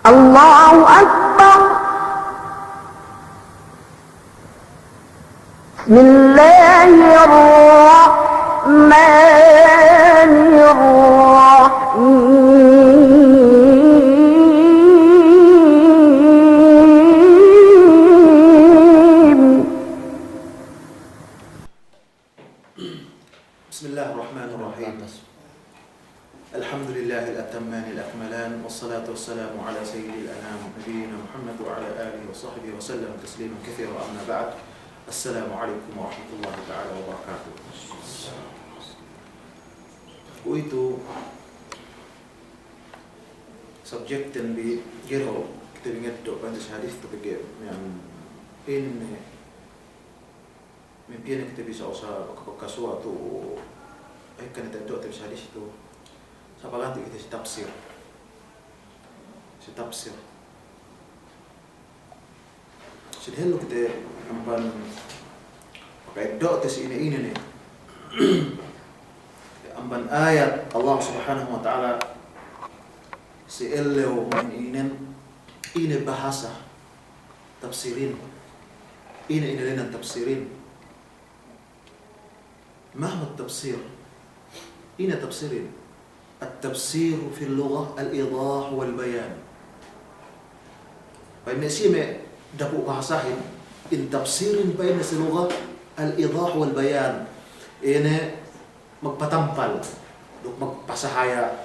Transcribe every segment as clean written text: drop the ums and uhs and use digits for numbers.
Allahu Akbar. Bismillahirrahmanirrahim. Alhamdulillahil atammanil akmalan wassalatu wassalamu ala sayyidil anam nabiyina Muhammad wa ala alihi wa sahbihi wa sallam tasliman katsira amma ba'd. Assalamualaikum warahmatullahi taala wabarakatuh. Itu subjekten bi gero kita ingat do pantas hadis tapi yang ini mimpian kita bisa usah ke suatu kan kita do tapi hadis itu siapa ganti kita si tafsir sedih lu kita ampan pakai do tes ini nih amban ayat Allah Subhanahu wa taala si elo ini bahasa tafsirin ini lena tafsirin mahma tafsir ini tafsirin التفسير في اللغة الإيضاح والبيان فإن سيما دبو bahasahين إن تفسير بين اللغة الإيضاح والبيان ini magpatampal duk magpasahaya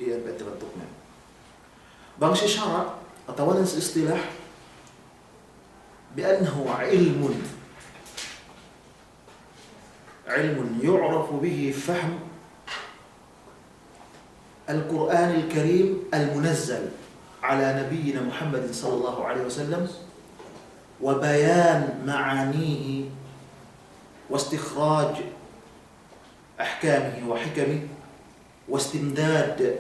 iyan bentuknya bang si syara atau si istilah بأنه علم يعرف به فهم القرآن الكريم المنزل على نبينا محمد صلى الله عليه وسلم وبيان معانيه واستخراج أحكامه وحكمه واستمداد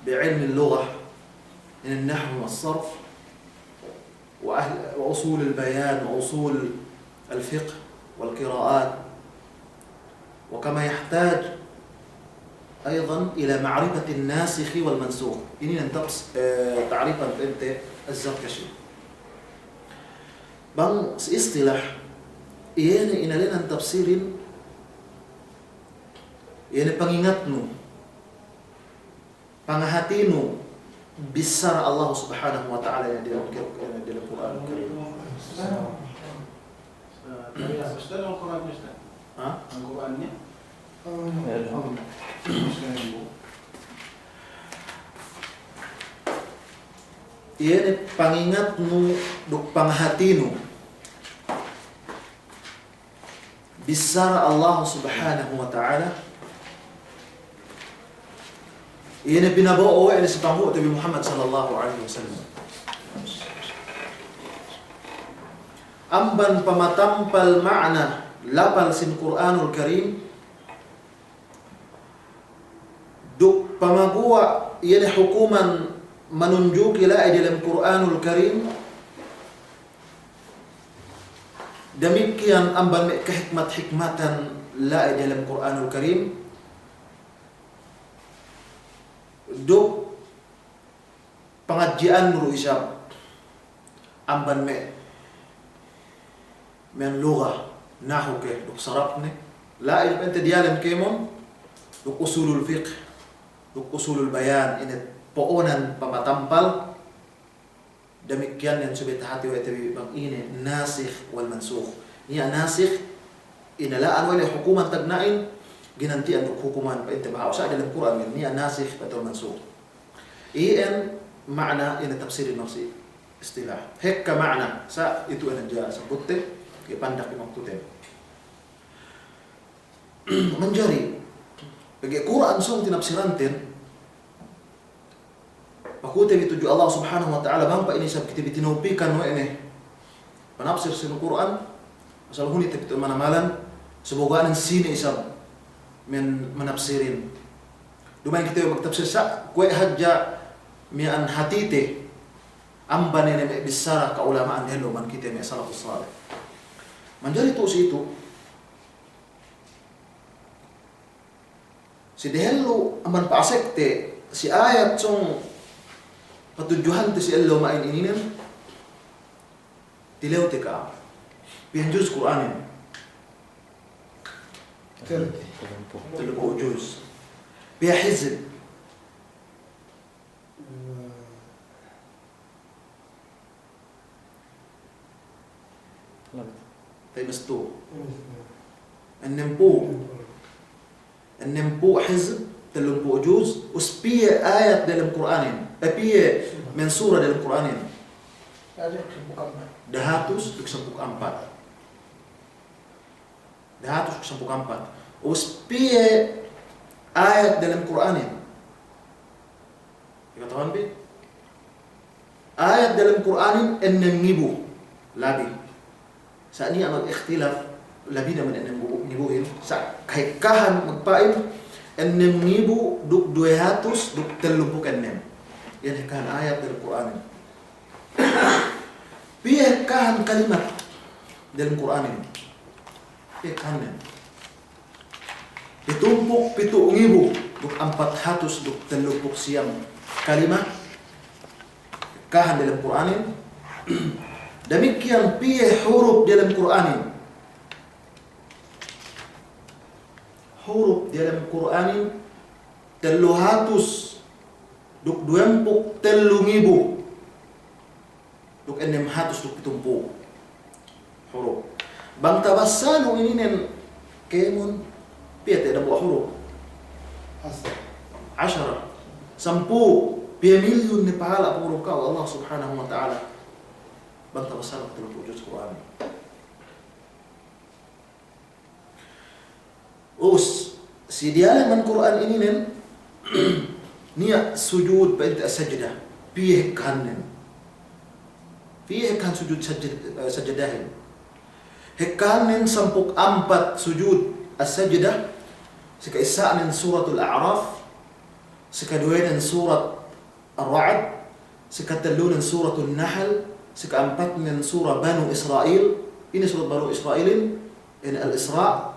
بعلم اللغة من النحو والصرف وأصول البيان وأصول الفقه والقراءات وكما يحتاج أيضا إلى معرفة الناسخ والمنسوخ ini ننتقص تعريفا أنت الزركشي bang istilah ini inalena tafsirin ini pangingatnu pangahatinu besar Allah Subhanahu wa taala yang dalam Quran Karim. Ustaz Al-Quran Ustaz. Hah? Al-Qurannya? Ini pangingatnu duk panghatinu besar Allah Subhanahu wa taala ini binabawa ini sepamu Nabi Muhammad sallallahu alaihi wasallam amban pamatampal makna lapal sin Quranul Karim duk pamagua ini hukuman menunjuki la dalam Quranul Karim demikian amban kehikmatan la dalam Quranul Karim duk pengajian nuru isab amban men lugha nahu ke duk sarapne la ente dialam kemon duk usulul fiqh duk usulul bayan ini poonan pamatampal demikian yang sudah hati wa tabi bang ini nasikh wal mansukh ini nasikh inalaan wala hukuman tagnain ginantian hukuman pa ente bahasa dalam Quran ini nasikh atau mansukh in makna ini tafsir nafsi istilah hekka makna sa itu ana jaa sebutte ipandak maktuten menjari bagi Quran sung tinafsiranten Pakute itu Allah Subhanahu wa taala bang pa ini sab kita bitinopikan wa ini penafsir sin Quran asal huni tapi mana malan semoga an sini isab men menafsirin dumay kita magtafsir sa kue hajja mi an hatite amban ini bisara ka ulama an hello man kita mi salafus salih manjari tu situ si dehello amban pa asekte si ayat song patujuhan ti si Allah main ini nen tilaw ti ka pian juz Quranin تلقوا جوز بها حزب طيب مستو النمبو حزب تلقوا جوز وسبية آيات dalam Qur'anin tapi من سورة dalam Qur'anin dahatus kesampuk ampat وسبية آيات dalam Qur'anin dikatakan bi ayat dalam Qur'anin ennibu labi saat ini amal ikhtilaf labi naman ennibuhin sa kahikahan magpain ennibu duk 200 duk 36 yan hikahan ayat dalam Qur'anin hikahan kalimat dalam Qur'anin hikahan Pitumpuk 7,000 duk 400 duk 30 siyang kalimah kahan dalam Qur'anin. Demikian piye huruf dalam Qur'anin. Huruf dalam Qur'anin 300 duk 23,000 duk 600 duk pitumpuk huruf. Bang tabassano ini nen kemun piye ada buah huruf 10 sampu piye milyon ni pahala huruf ka Allah Subhanahu wa ta'ala banta wasal terus juz Quran us si dia man Quran ini nen niya sujud ba'da sajdah piye kan sujud sajdahin hekanen sampuk 4 sujud as-sajdah sekaisaan suratul A'raf, sekaduan surat Ar-Ra'd, sekatelun suratul Nahl, sekaempat surah Banu Israel. Ini surat Banu Israilin, ini Al-Isra.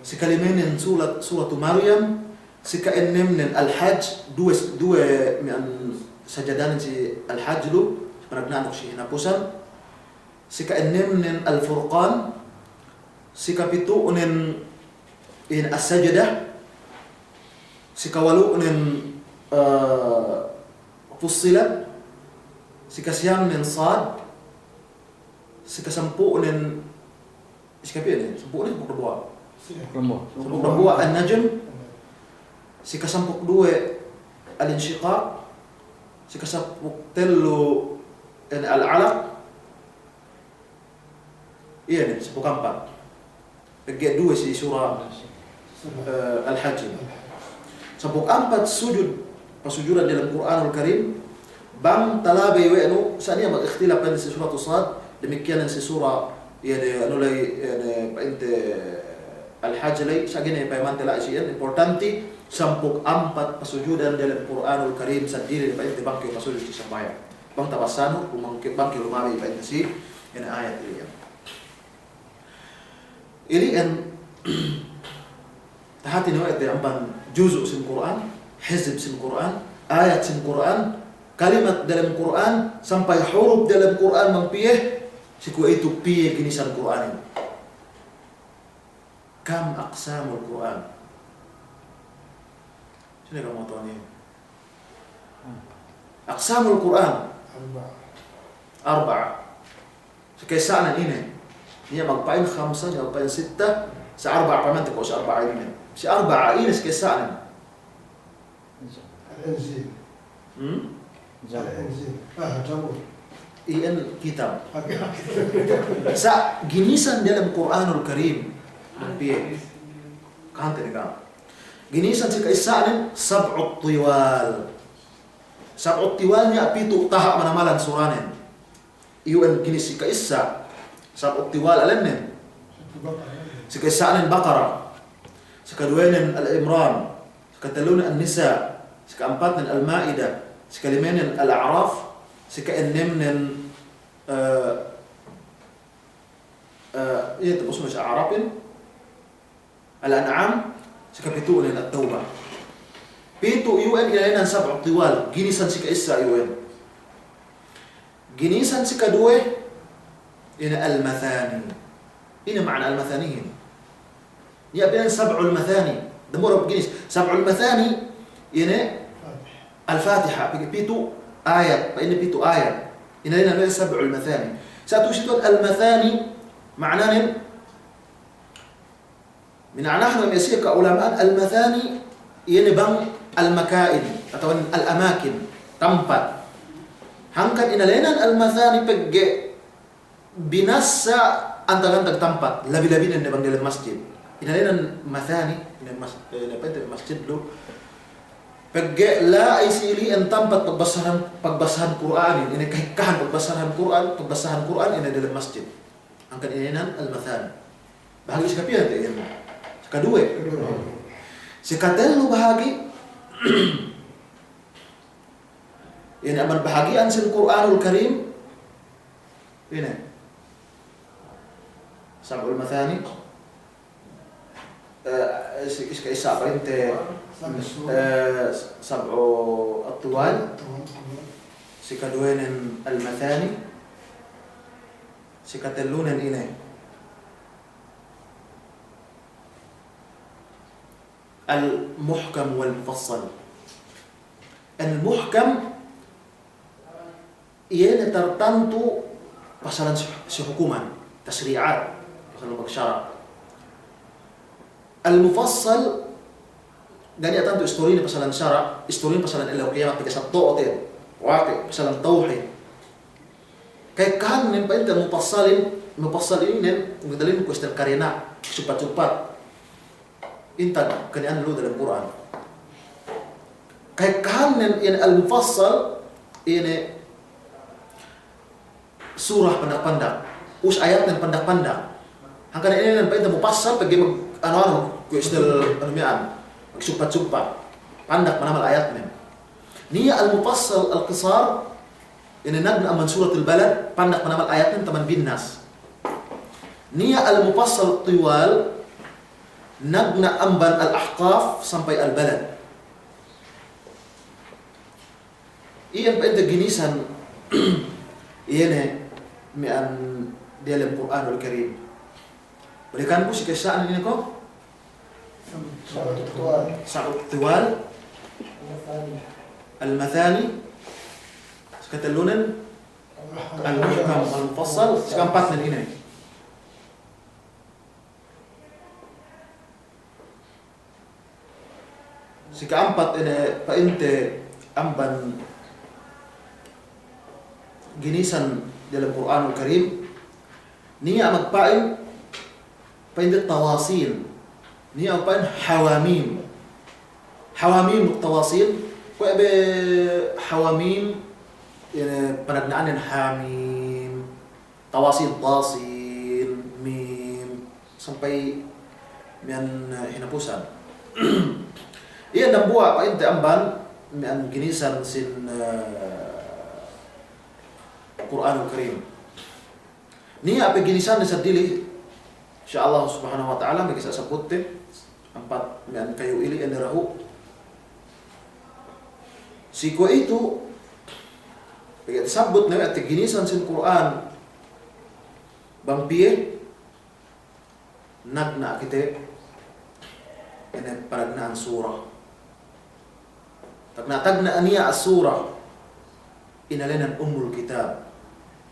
Sekalimanin surat Maryam, sekeenem Al-Hajj, dua sajadan si Al-Hajj lu, sebenarnya si hinapusan. Sekeenem Al-Furqan, sekapitu in as-sajdah, sikawalu fussilat, sikasiyam sad, sikasampu sikapi sampu kedua an-najm, sikasampuk dua al-insyiqaq, sikasampuk telu al-alaq. Iya nih, sampuk 4. Bagi dua si surah Al-Hajj. Sampuk 4 sujud pasujudan dalam Quranul Karim. Bang talabi wa'nu sani mag ikhtilaf pada si surah Sad demikian si surah yani anulai yani painte Al-Hajj lay sagina pa man tala siyan importanti sampuk 4 pasujudan dalam Quranul Karim sadiri painte bangke pasujud si sambayan. Bang tabassano kumangke bangke lumawi painte si ini ayat ini. Ini kan tahati no ayat yang juz'u sin Quran, hizb sin Quran, ayat sin Quran, kalimat dalam Quran sampai huruf dalam Quran mangpiyeh siku itu piye ginisan Quran ini. Kam aqsamul Quran? Sini kamu tahu ni. Aqsamul Quran 4. Sekaisanan ini. Ini magpain 5, magpain 6, sa 4 paman ko sa 4 ini. Si 4 ini sekaisanan. Al-Injil. Al-Injil. Zabur. Iyan kitab. Sa ginisan dalam Quranul Karim. Piye? Kante ka. Ginisan si kaisanan sab'ut tiwal. Sab'ut tiwal niya pitu taha manamalan suranen. Iyan ginis si kaisa sab'ut tiwal alamnen. Si kaisanan Baqarah. Si kaduanan Al-Imran. Si katalunan An-Nisa. Si keempatan Al-Ma'idah. Si kalimanan Al-A'raf. Si keenemnen itu posmo sa Arabin Al-An'am, si kapitulan At-Taubah. Pitu UN inalainan sab'u tiwal. Ginisan si kaisa UN. Ginisan si kedua ini al-mathani. Ini makna al-mathani ini. Ini apa yang sab'ul mathani? Demura begini. Sab'ul mathani ini al-Fatihah. Pitu ayat. Ini pitu ayat. Inalainan sab'ul mathani. Satu situ al-mathani maknanya من نحن يسير كعلماء المثاني ينبغ المكائن atau الأماكن tempat. Hangkan inalainan al-mathani pegge binasa antang-antang tempat labi-labi yang nebang dalam masjid. Inalainan mathani masjid lu pegge la isili en tempat pagbasahan Quran ini kahikahan pagbasahan Quran ini dalam masjid. Hangkan inalainan al-mathani. Bahagi sekapian itu ilmu. Kedua, sekatelu bahagi ini aman bahagian sin Quranul Karim ini sab'ul mathani iska parinte sab'u at-tuwal sikaduenen al-mathani sikatelunen ini المحكم والمفصل. المحكم ialah tertentu pasalan sehukuman, tasri'at, pasalan bersyara. Al-mufassal gani atantu histori ni pasalan syara, histori pasalan ilaw qiyamah tiga sabto ote, waqi pasalan tauhid. Kay kan nin pa inta mufassal ini nin ngdalin ko istal karena cepat-cepat intan kanian lu dalam Quran. Kay kahanan in al-mufassal ini surah pandak-pandak, us ayat dan pandak-pandak. Hangkan ini nan painta mufassal pagi anu ku istil anumian, magsupat-supat. Pandak manamal ayat men. Niya al-mufassal al-qisar ini nagna aman surat al-balad, pandak manamal ayat men taman binnas. Niya al-mufassal tiwal nagna amban al-ahqaf sampai al-balad. Iyan pa ito ginisan iyan mian dalam Quranul Karim. Berikan ko si kesaan ini ko sab'ut tiwal al-mathani sekatalunan al-muhkam al-mufassal sekampat na ini. Si keempat ini painte amban ginisan dalam Quranul Karim niya magpain painte tawasil niya magpain hawamim tawasil ko be hawamim yani panagnaan ng hamim tawasil tasin mim sampai mian hinapusan. Iyan ang buwa pa inte amban mian ginisan sin Quranul Karim. Niya apa ginisan sa dili insyaallah subhanahu wa ta'ala magisa sabutte empat mian kayu ili en rahu. Siko itu pagkat sabut na at ginisan sin Quran bangpiye nagna kita ini paragnaan surah. Tagna niya as-surah inalinan ummul kitab,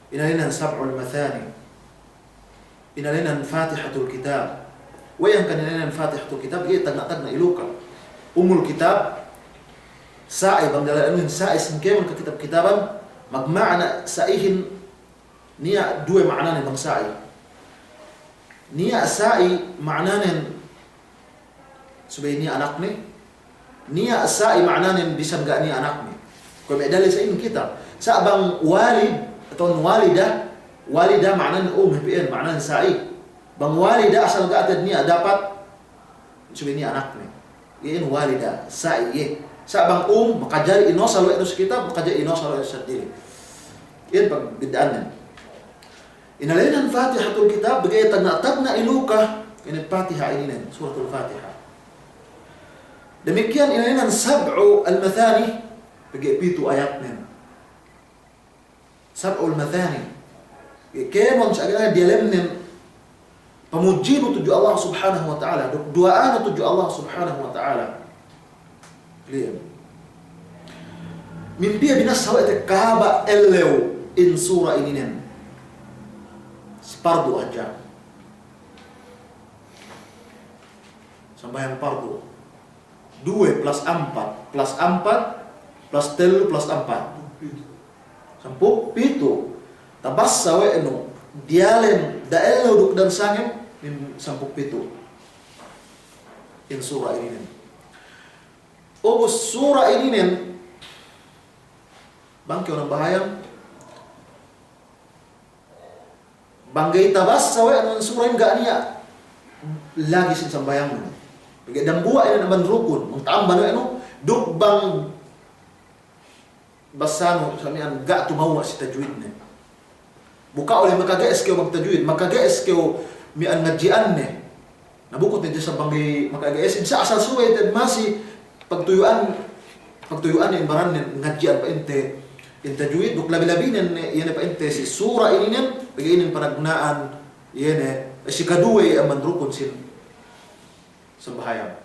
inalinan sab'ul mathani, inalinan fatihatul kitab. Wayang kanilinan fatihatul kitab iya tagna iluka ummul kitab sa'i bangdalan sa'i singkeman ke kitab-kitaban magma'na sa'ihin niya dua makna bang sa'i. Niya sa'i maknanin supaya niya anak ni niya sa'i maknanin bisan gak niya anak ni. Kung may dalil sa inyong kita sa bang walid atau walida maknanin hipin maknanin sa'i. Bang walida asal gak atad niya dapat supaya niya anak ni. Iyan walida sa'i sa bang makajari inosalo ito sa kitab makajari inosalo ito sa dili. Iyan pagbidaan niya. Inalainan Fatihatul Kitab bagay tagna iluka ini Fatiha ini suratul Fatiha. Demikian ini sab'u al-mathani bagi pitu ayatnya. Sab'u al-mathani. Kemon sa dia lemnen pemuji tuju Allah Subhanahu wa taala, doa tuju Allah Subhanahu wa taala. Lihat. Mimpi binas sawa te kahaba elleu in surah ini nen. Fardu aja. Sembahyang fardu. 2 plus 4 plus 4 plus 3 plus 4. Sampu pitu. Tabas sawa eno dialen dael duk dan sangem sampu pitu. In surah ini nen. Obus surah ini nen bangke orang bahayang banggai tabas sawe anu surah enggak niya lagi sin sambayang mo bagi dambua ina naman rukun ang tambah anu duk bang basano samian enggak tumawa si tajwid ne buka oleh makaga SQ mag tajwid makaga SQ mi an ngajian ne nabukot ni sa banggai makaga SQ sa asal suwe tad masih pagtuyuan yung baran ngajian pa inte in tajwid duk labi-labinan yan pa inte si surah ini nen paginin panagunaan yan si kadua ang mandrukon sin sembahayang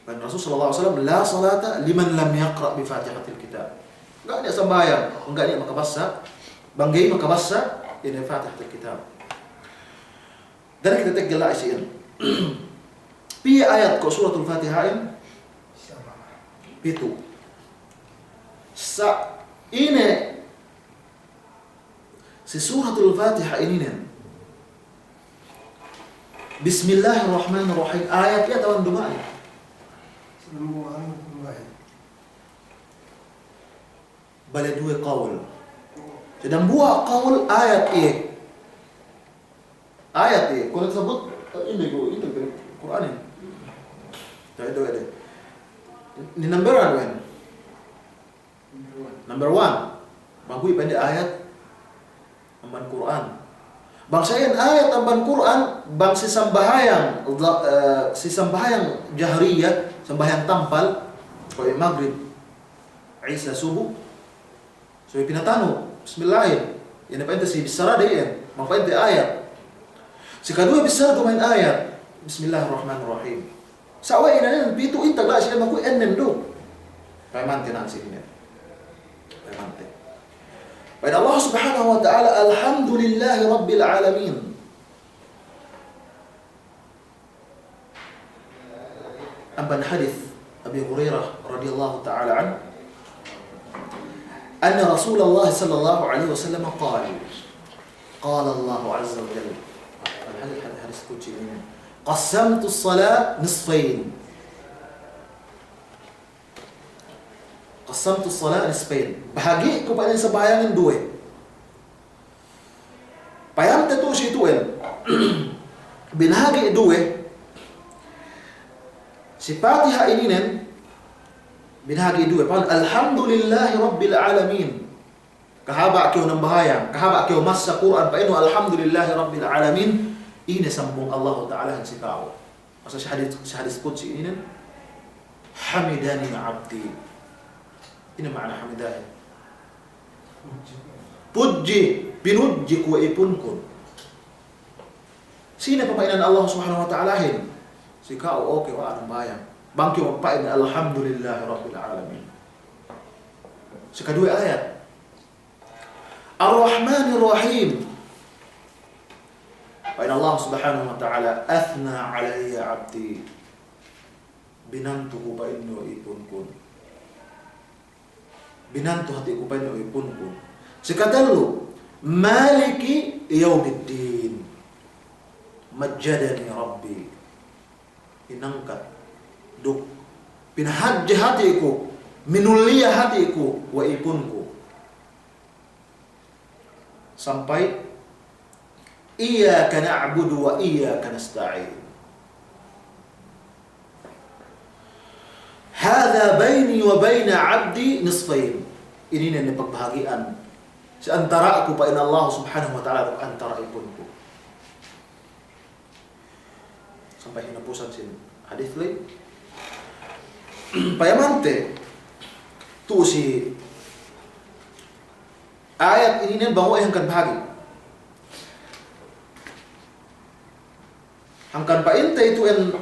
kan Rasul sallallahu alaihi wasallam la salata liman lam yaqra bi fatihatil kitab enggak ada sembahyang enggak dia makabasa banggay makabasa ini fatihatil kitab dan kita tegala isiin pi ayat ko suratul fatihain itu sa ini si suratul Fatihah ini nen. Bismillahirrahmanirrahim. Ayat ya tawan dumai. Bale dua qaul. Sedang buah qaul ayat ini. Ayat ini kalau disebut ini itu Quran ini. Itu ada. Ini number one. Number 1, bagui pendek ayat amban Quran. Bangsayan ayat amban Quran, bang si sambahayang jahriyah, sambayang tampal, kaya maghrib, Isa subuh, so pinatano, bismillahirrahmanirrahim. Yan pa ente si bisara diyan, mapa ente ayat. Si kadua bisara dumain ayat, bismillahirrahmanirrahim. Sawa ina pitu intag la siya magui ennen do. Kaya mantinan si ini. Pada Allah Subhanahu wa taala alhamdulillahi rabbil alamin. Amban hadis Abi Hurairah radhiyallahu taala an anna Rasulullah sallallahu alaihi wasallam qala Allah azza wa jalla hadis qudsi ini qasamtu as-salat nisfayn qasamtu as-salat nisfayn bahagi ko pa sa bayangan dua payam tetu si tuel binahagi dua si Fatihah ini nen binahagi dua pan alhamdulillahi rabbil alamin kahaba kyo nang bahayang kahaba kyo mas sa Quran pa ino alhamdulillahi rabbil alamin ini sambung Allah taala han si tao asa si hadis qudsi ini nen hamidani abdi. Ini makna hamidah. Puji, pinuji ku ipunkun. Sino papainan Allah Subhanahu wa taala hin? Si kau oke wa anong bayang. Bangki mapain alhamdulillahi rabbil alamin. Si kadua ayat. Ar-Rahmanir Rahim. Pain Allah Subhanahu wa taala athna alayya abdi. Binantuku painno ipunkun. Binantu hatiku paino ipunku. Sekatalu maliki yaumiddin majjadani rabbi inangkat duk pinahajja hatiku minulliya hatiku wa ipunku sampai iyyaka na'budu wa iyyaka nasta'in. Hadza baini wa baina 'abdi nisfain. Ini nih pagbahagian sa antara aku pa ina Allah Subhanahu wa taala ug antara ipunku. Sampai hinapusan sin hadis lain. payamante tu si ayat ini nih bawa yang kan bahagi hangkan pa inte itu en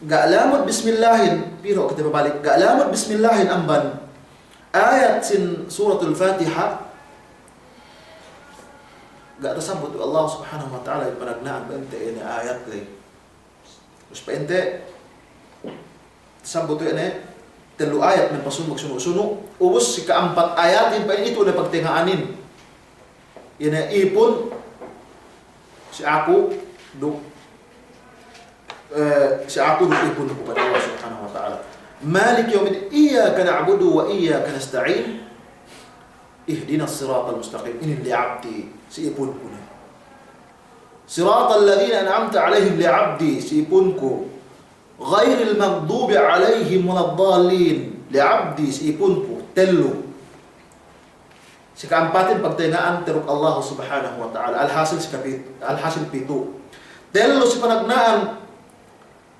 gak lamot bismillahin piro kita balik gak lamot bismillahin amban ayat sin suratul Fatihah gak tersambut Allah Subhanahu wa taala panagnaan pa inte ini ayat lay terus pa inte sambut ini telu ayat ng pasumog sunu-sunu ubos si keempat ayatin pa itu na pagtingaanin ina ipon si aku duk ipon kepada Allah Subhanahu wa taala Malik yaumiddin iyyaka na'budu wa iyyaka nasta'in ihdinas siratal mustaqim ini li'abdi si ipon ko na siratal ladzina an'amta 'alaihim li'abdi si ipon ko ghairil maghdubi 'alaihim waladdallin li'abdi si ipon ko telu si keempatin pagtingaan teruk Allah Subhanahu wa taala alhasil pitu telu si panagnaan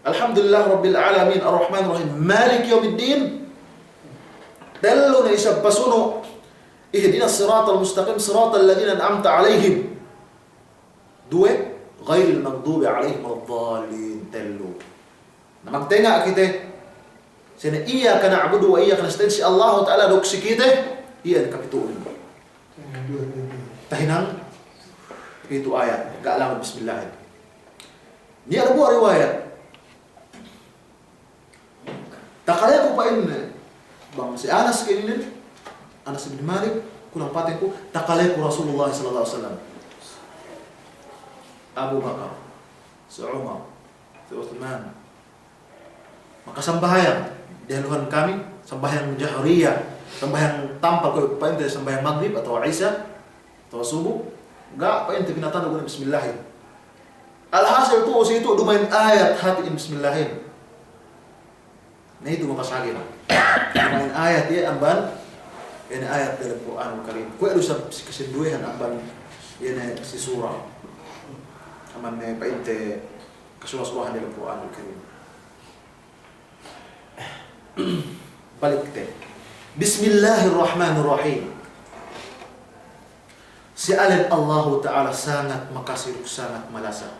alhamdulillah rabbil alamin arrahmanir rahim malik yaumiddin telu na isa pasuno ihdinas siratal mustaqim siratal ladzina an'amta 'alaihim dua ghairil maghdubi 'alaihim waladdallin telu na magtinga kita sina iyyaka na'budu wa iyyaka nasta'in si Allah taala dok si kita iyan kapitulo tahinang itu ayat gak alam bismillah ni ada buah riwayat takalaya ko pa bang si Anas kainin Anas bin Malik kulang paten ko takalaya ko Rasulullah sallallahu alaihi wasallam Abu Bakar si Umar si Uthman maka sambahyang daluhan kami sambahyang jahriyah sambahyang tampal ko pa inte sambahyang maghrib atau isya atau subuh enggak pa inte binatan ko bismillah alhasil tu usi itu dumain ayat hati bismillahin nah itu makasagi na dumain ayat ya amban ini ayat dari Quranul Karim ku ada kesenduhan amban ini si surah amban pa inte kasurah-surah dari Quranul Karim balik kita Bismillahirrahmanirrahim si alin Allah Ta'ala sangat makasih sangat malasa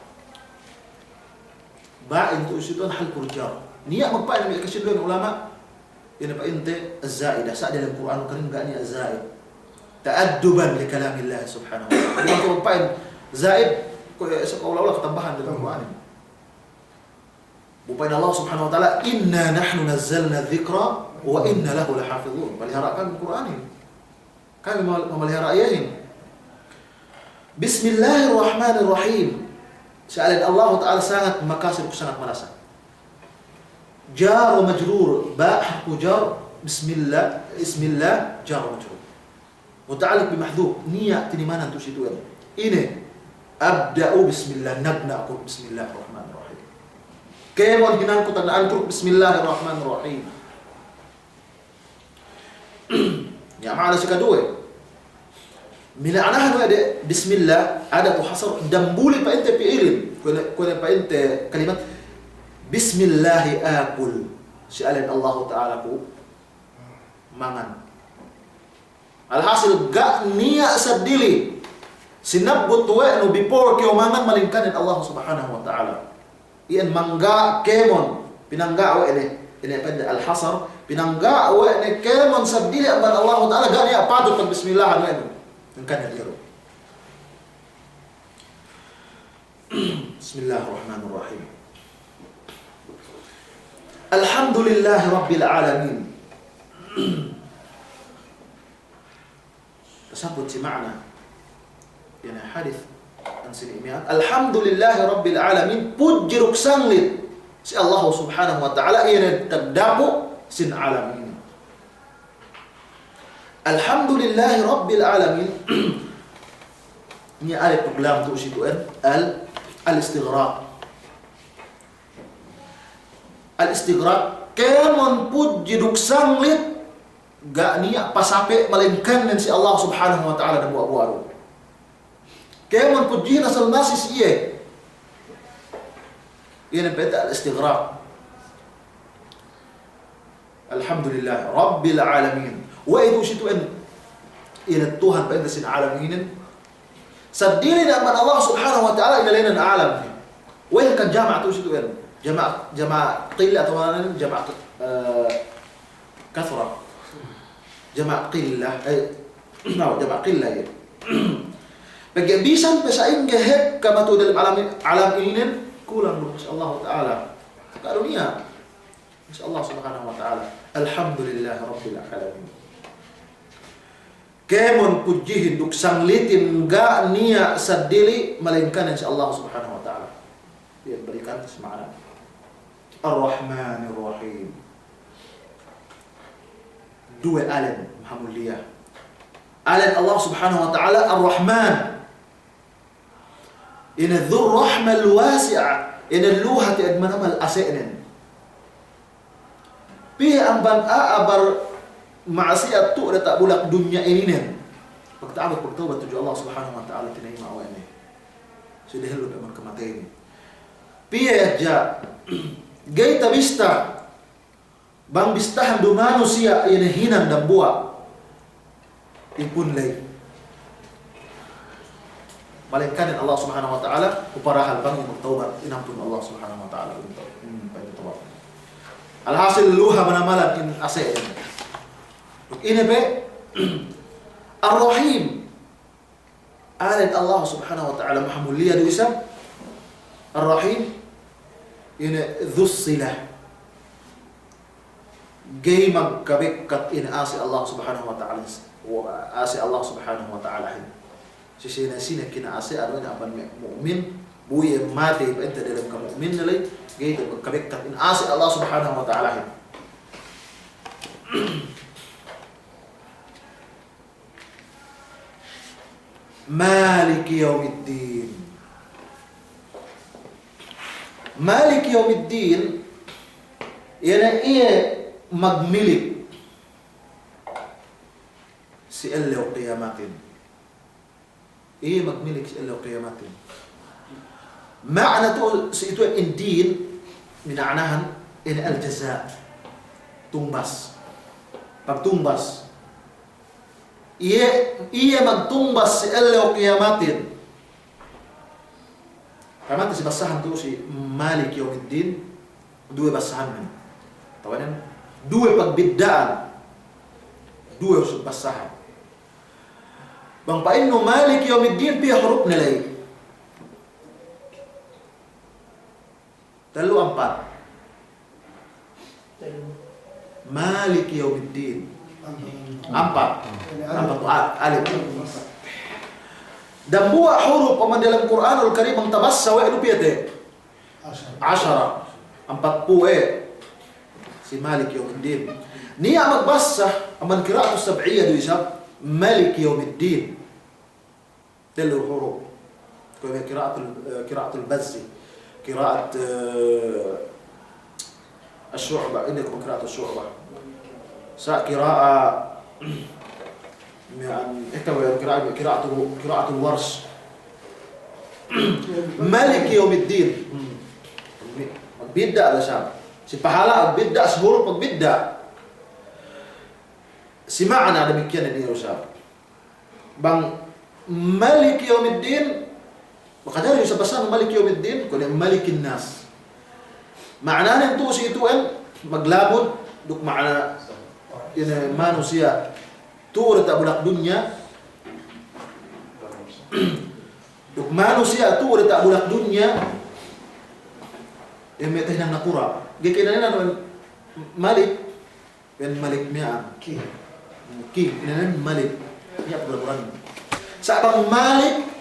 ba'in tu isiton hal kurjar niya magpain may kasidluan ulama yan pa inte az-zaidah sa dalam Quran Karim gak niya az-zaid ta'adduban li kalamillah subhanahu wa ta'ala yan magpain zaid ko sa kaula-ula katambahan dalam Quran bupain Allah Subhanahu wa taala inna nahnu nazzalna dzikra wa inna lahu lahafizun peliharakan Al-Qur'an ini kami memelihara ayahin Bismillahirrahmanirrahim sa'alan Allah taala sangat makasih sangat merasa jar wa majrur ba harfu jar bismillah jar wa majrur muta'alliq bi mahdhuf niya tinimanan tu situ ini abda'u bismillah nabda aku bismillahirrahmanirrahim kemon ginangku tandaan turuk bismillahirrahmanirrahim ya maana si kedua minaanahan wa ada bismillah ada tu hasar dambuli pa inte fi'ilin kuna pa inte kalimat bismillah akul si alin Allah taala ku mangan alhasil gak niya sadili sinabut wa no before kyo mangan malingkanin Allah Subhanahu wa taala iyan mangga kemon pinangga wa ini pada al-hasar pinangga wa ini kemon sabdili amban Allah taala gani apado pag bismillah wa ini kan diro Bismillahirrahmanirrahim Alhamdulillahi rabbil alamin tasabut si makna yana hadith Alhamdulillahi rabbil alamin pujiruk sanglit si Allah Subhanahu wa taala ina tagdapo sin alamin Alhamdulillahi rabbil alamin ni alif lam tu situan al-istighraq kemon pujiruk sanglit gak niya pasape malingkan si Allah Subhanahu wa taala dan buat-buat kemon pujihin asal nasis iya ini beda al-istighraq Alhamdulillah Rabbil Alamin. Wa itu situ ina Tuhan pa sin alaminin. Sadili na man Allah subhanahu wa ta'ala ina lainan alam. Wa kan jama' tu situ jama' qilla atau jama' kathra. Jama' qillah jama' qillah ya. Bagi bisan pesaing gehek kama tu dalam alam ini kulang Allah taala. Karunia Allah subhanahu wa ta'ala. Alhamdulillah Rabbil Alamin. Kemon pujihin duk sanglitin ga niya sadili melainkan Allah subhanahu wa ta'ala. Dia berikan semangat. Ar-Rahmanir Rahim. Dua alam Alhamdulillah. Alam Allah subhanahu wa ta'ala Ar-Rahman. Ina dhur rahmal wasi'ah. Ina luhat admanamal asa'nin. Pihak amban abar maksiat tu tak bulak dunia ini nih. Pagtawag pagtawad tuju Allah subhanahu wa ta'ala tinay maawa ini. Sudah helo pa man kamatay. Pihak ja gay tabista bang bistahan dumano siya ina hinan dan buwa. Ipun lay. Malaikat Allah subhanahu wa ta'ala uparahal bang pagtawad inampun Allah subhanahu wa ta'ala untuk pagtawad. Alhasil luha manamalan in asay. Ini be Ar-Rahim. Alat Allah subhanahu wa ta'ala mahamulia du isam. Ar-Rahim ini dhus silah. Gay magkabikat in asi Allah subhanahu wa ta'ala. Asi Allah subhanahu wa ta'ala. Sisina-sina kina asi ano na apan mu'min. Buya mati pa enta dalam ka mu'min nalay. Gay magkabikat in asi Allah subhanahu wa ta'ala. Malik Yawmiddin. Malik Yawmiddin yana iya magmilik si Allah qiyamatin. Iya magmilik si Allah qiyamatin. Makna tu si itu indin minanahan in al-jaza. Tumbas. Pagtumbas. Iya magtumbas si Allah qiyamatin. Karena si basahan tu si Malik Yawmiddin dua basahan man. Tawanan dua pagbiddaan. Dua basahan. Bang pa inno Malik Yawmiddin pi huruf nilai. Telu empat. Malik Yawmiddin. Empat alif. Dan buah huruf paman dalam Quranul Karim ang tabassa wa inu piyate 10 40 si Malik Yawmiddin. Niya magbasa aman qira'atu sab'iyya du isab Malik Yawmiddin. Telu huruf. Ko qira'atul bazzi qira'at الشعبة عندكم قراءة الشعبة قراءة قراءة الورش مالك يوم الدين بيبدأ على شام si pahala bidda sehuruf pagbidda si ma'na demikian ini usap bang Malik Yawmiddin makadari sa basan Malik Yawmiddin kuno Malikin Nas maknanya itu si ituan maglabod duk makna ini manusia tur tak bulak dunia duk manusia tur tak bulak dunia yang meteh nang nakura gikinana naman Malik ben Malik mi'an king ini Malik ya berbulan saat Malik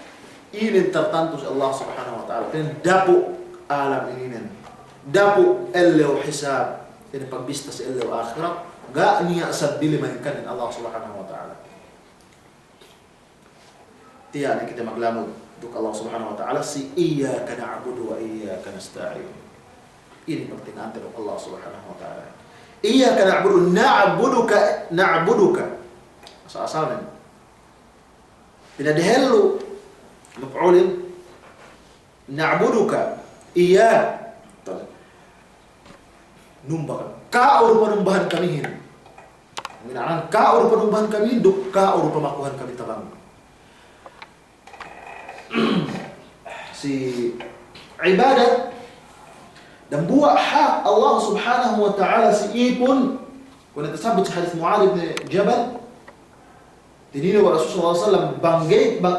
ini tertentu Allah subhanahu wa ta'ala dan dapu alam ini dapu Allah hisab ini pagbista si Allah akhirat gak niya sabili mainkan Allah subhanahu wa ta'ala tiyan kita maglamod untuk Allah subhanahu wa ta'ala si iyyaka na'budu wa iyyaka nasta'in ini pertingaan dari Allah subhanahu wa ta'ala iyyaka na'buduka asal-asalnya pinadahelu maf'ulin na'buduka iya numbak kaur panumbahan kamihin. Minaan kaur panumbahan kami, duk kaur pamakuhan kami tabang. Si ibadat dan buat hak Allah Subhanahu wa taala si ipun kung natasabot sa hadis Mu'adh ibn Jabal dinino wa Rasulullah sallallahu alaihi wasallam banggay bang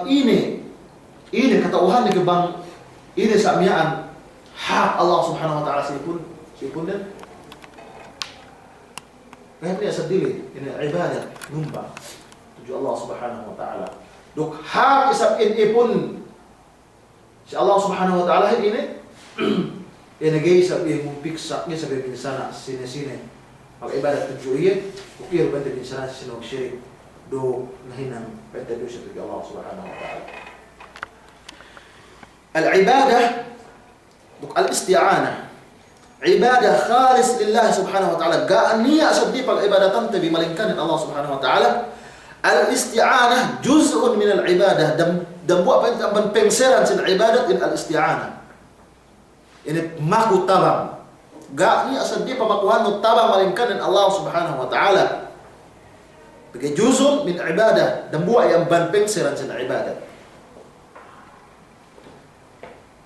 ini katauhan ni bang ini sa amyaan hak Allah Subhanahu wa taala si ipun dan kaya niya sa dili ini ibadat numbang tuju Allah Subhanahu wa taala duk hak isab ipun si Allah Subhanahu wa taala ini nagay sabi mong piksak niya sabi minsana sine-sine mag-ibadat tujuiye ukir banda minsana sinog syirik do nahinang banda do sa Allah Subhanahu wa taala. Al-ibadah duk al-isti'anah ibadah khalis lillah Subhanahu wa taala ga niya sabdi pag-ibadatan tabi malingkanin Allah Subhanahu wa taala. Al-isti'anah juz'un min al-ibadah dan buat apa yang pengseran sin ibadat in al-isti'anah. Ini maku tabang. Ga ni asal dia pamakuhan no tabang malingkanin Allah Subhanahu wa taala. Bagi juz'un min ibadah dan buat yang pengseran sin ibadat.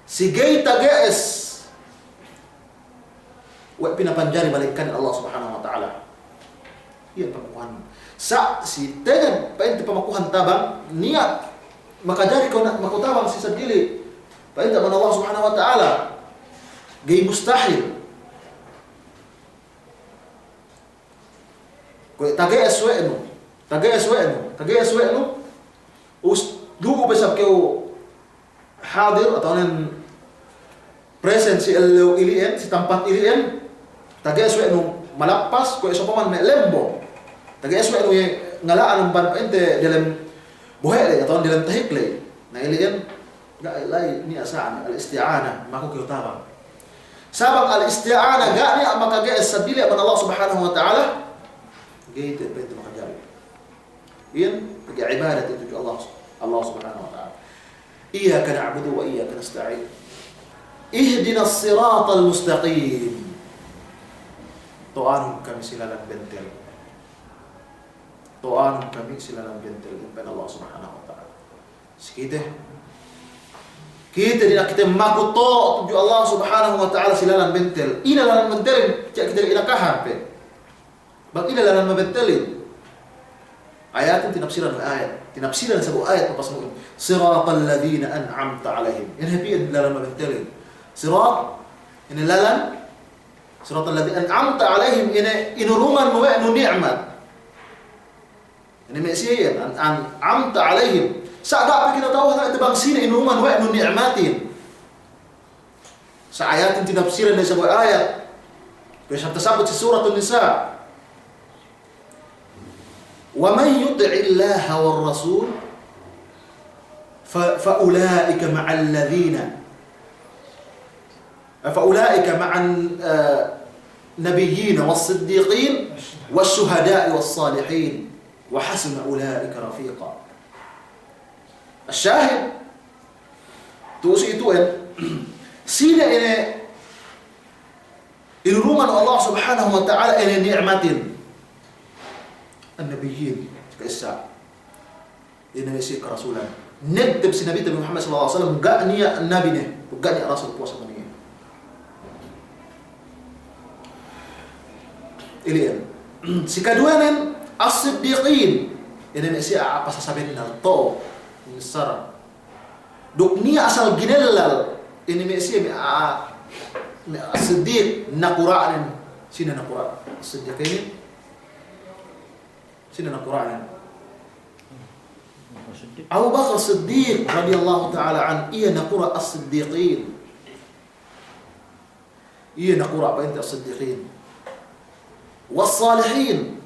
Sigay tagees wa pinapanjari malingkanin Allah Subhanahu wa taala. Iyan pamakuhan. Sa si dengan paint pamakuhan tabang niat makajari ko na makutabang si sadili paint man Allah Subhanahu wa taala gay mustahil ko tagay asweno us dugo besab ko hadir atau nen present si ilien si tempat ilien tagay asweno malapas ko iso pa man may lembo tagay asweno ngalaan ang ban painte dalam buhay atau dalam tahikle na ilien ga ilay ni asaan al-isti'anah mako kiutabang sabang al-isti'anah ga ni makagaes sa dili man Allah Subhanahu wa taala gayt pwede makajari iyan pag ibadat ito Allah Subhanahu wa taala iyyaka na'budu wa iyyaka nasta'in ihdinas siratal mustaqim tu'anum kami silalang bentel tu'anum kami silalang bentel impan Allah Subhanahu wa taala sikite kita tidak kita makuto tuju Allah Subhanahu wa taala silalan bentel ina lalan bentelin cak kita ilakahan pe bang ina lalan bentelin ayatin tinafsiran ayat tinafsiran sabu ayat pas mu siratal ladzina an'amta alaihim in happy lalan bentelin sirat ini lalan siratal ladzina an'amta alaihim ini inuruman wa ni'mat ini mesiyan an'amta alaihim sa ga kita tahu na ito bang sino inuman wa nun ni'matin sa ayatin tinafsiran sa sebuah ayat kaya tersabut di surah An-Nisa wa man yuti'i Allah war rasul fa ulaika ma'al ladzina fa ulaika ma'an nabiyyin was-siddiqin wash-shuhada'i was-salihin wa hasuna ulaika rafiqa. Syahid tuus itu sila ini inuruman Allah Subhanahu wa taala ini ni'matin an-nabiyyin kaisa ini si kerasulan nadab si Nabi Muhammad sallallahu alaihi wasallam ga niya nabi ne ga niya rasul puasa maniya ilian si kaduanan as-siddiqin ini si apa sasabihin na to sara duk ni asal ginellal ini mesi siddiq na Qur'an sina na Qur'an siddiq ini sina na Qur'an Abu Bakar Siddiq radhiyallahu ta'ala an iya na Qur'an as-siddiqin iya na Qur'an ba inta as-siddiqin was-salihin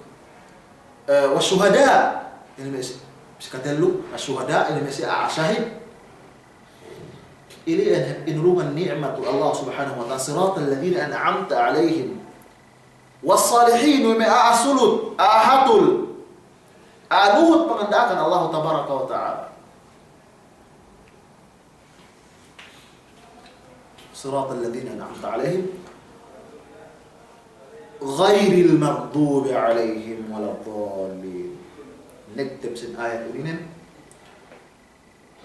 wash-shuhada ini mesi sekatelu asyuhada ini masih syahid ini inurungan ni'matu Allah Subhanahu wa ta'ala siratal ladzina an'amta alaihim was-salihin wa ma'asulut ahatul anuhut pengendakan Allah tabaraka wa ta'ala siratal ladzina an'amta alaihim ghairil maghdubi alaihim waladdallin. Nektip sin ayat ini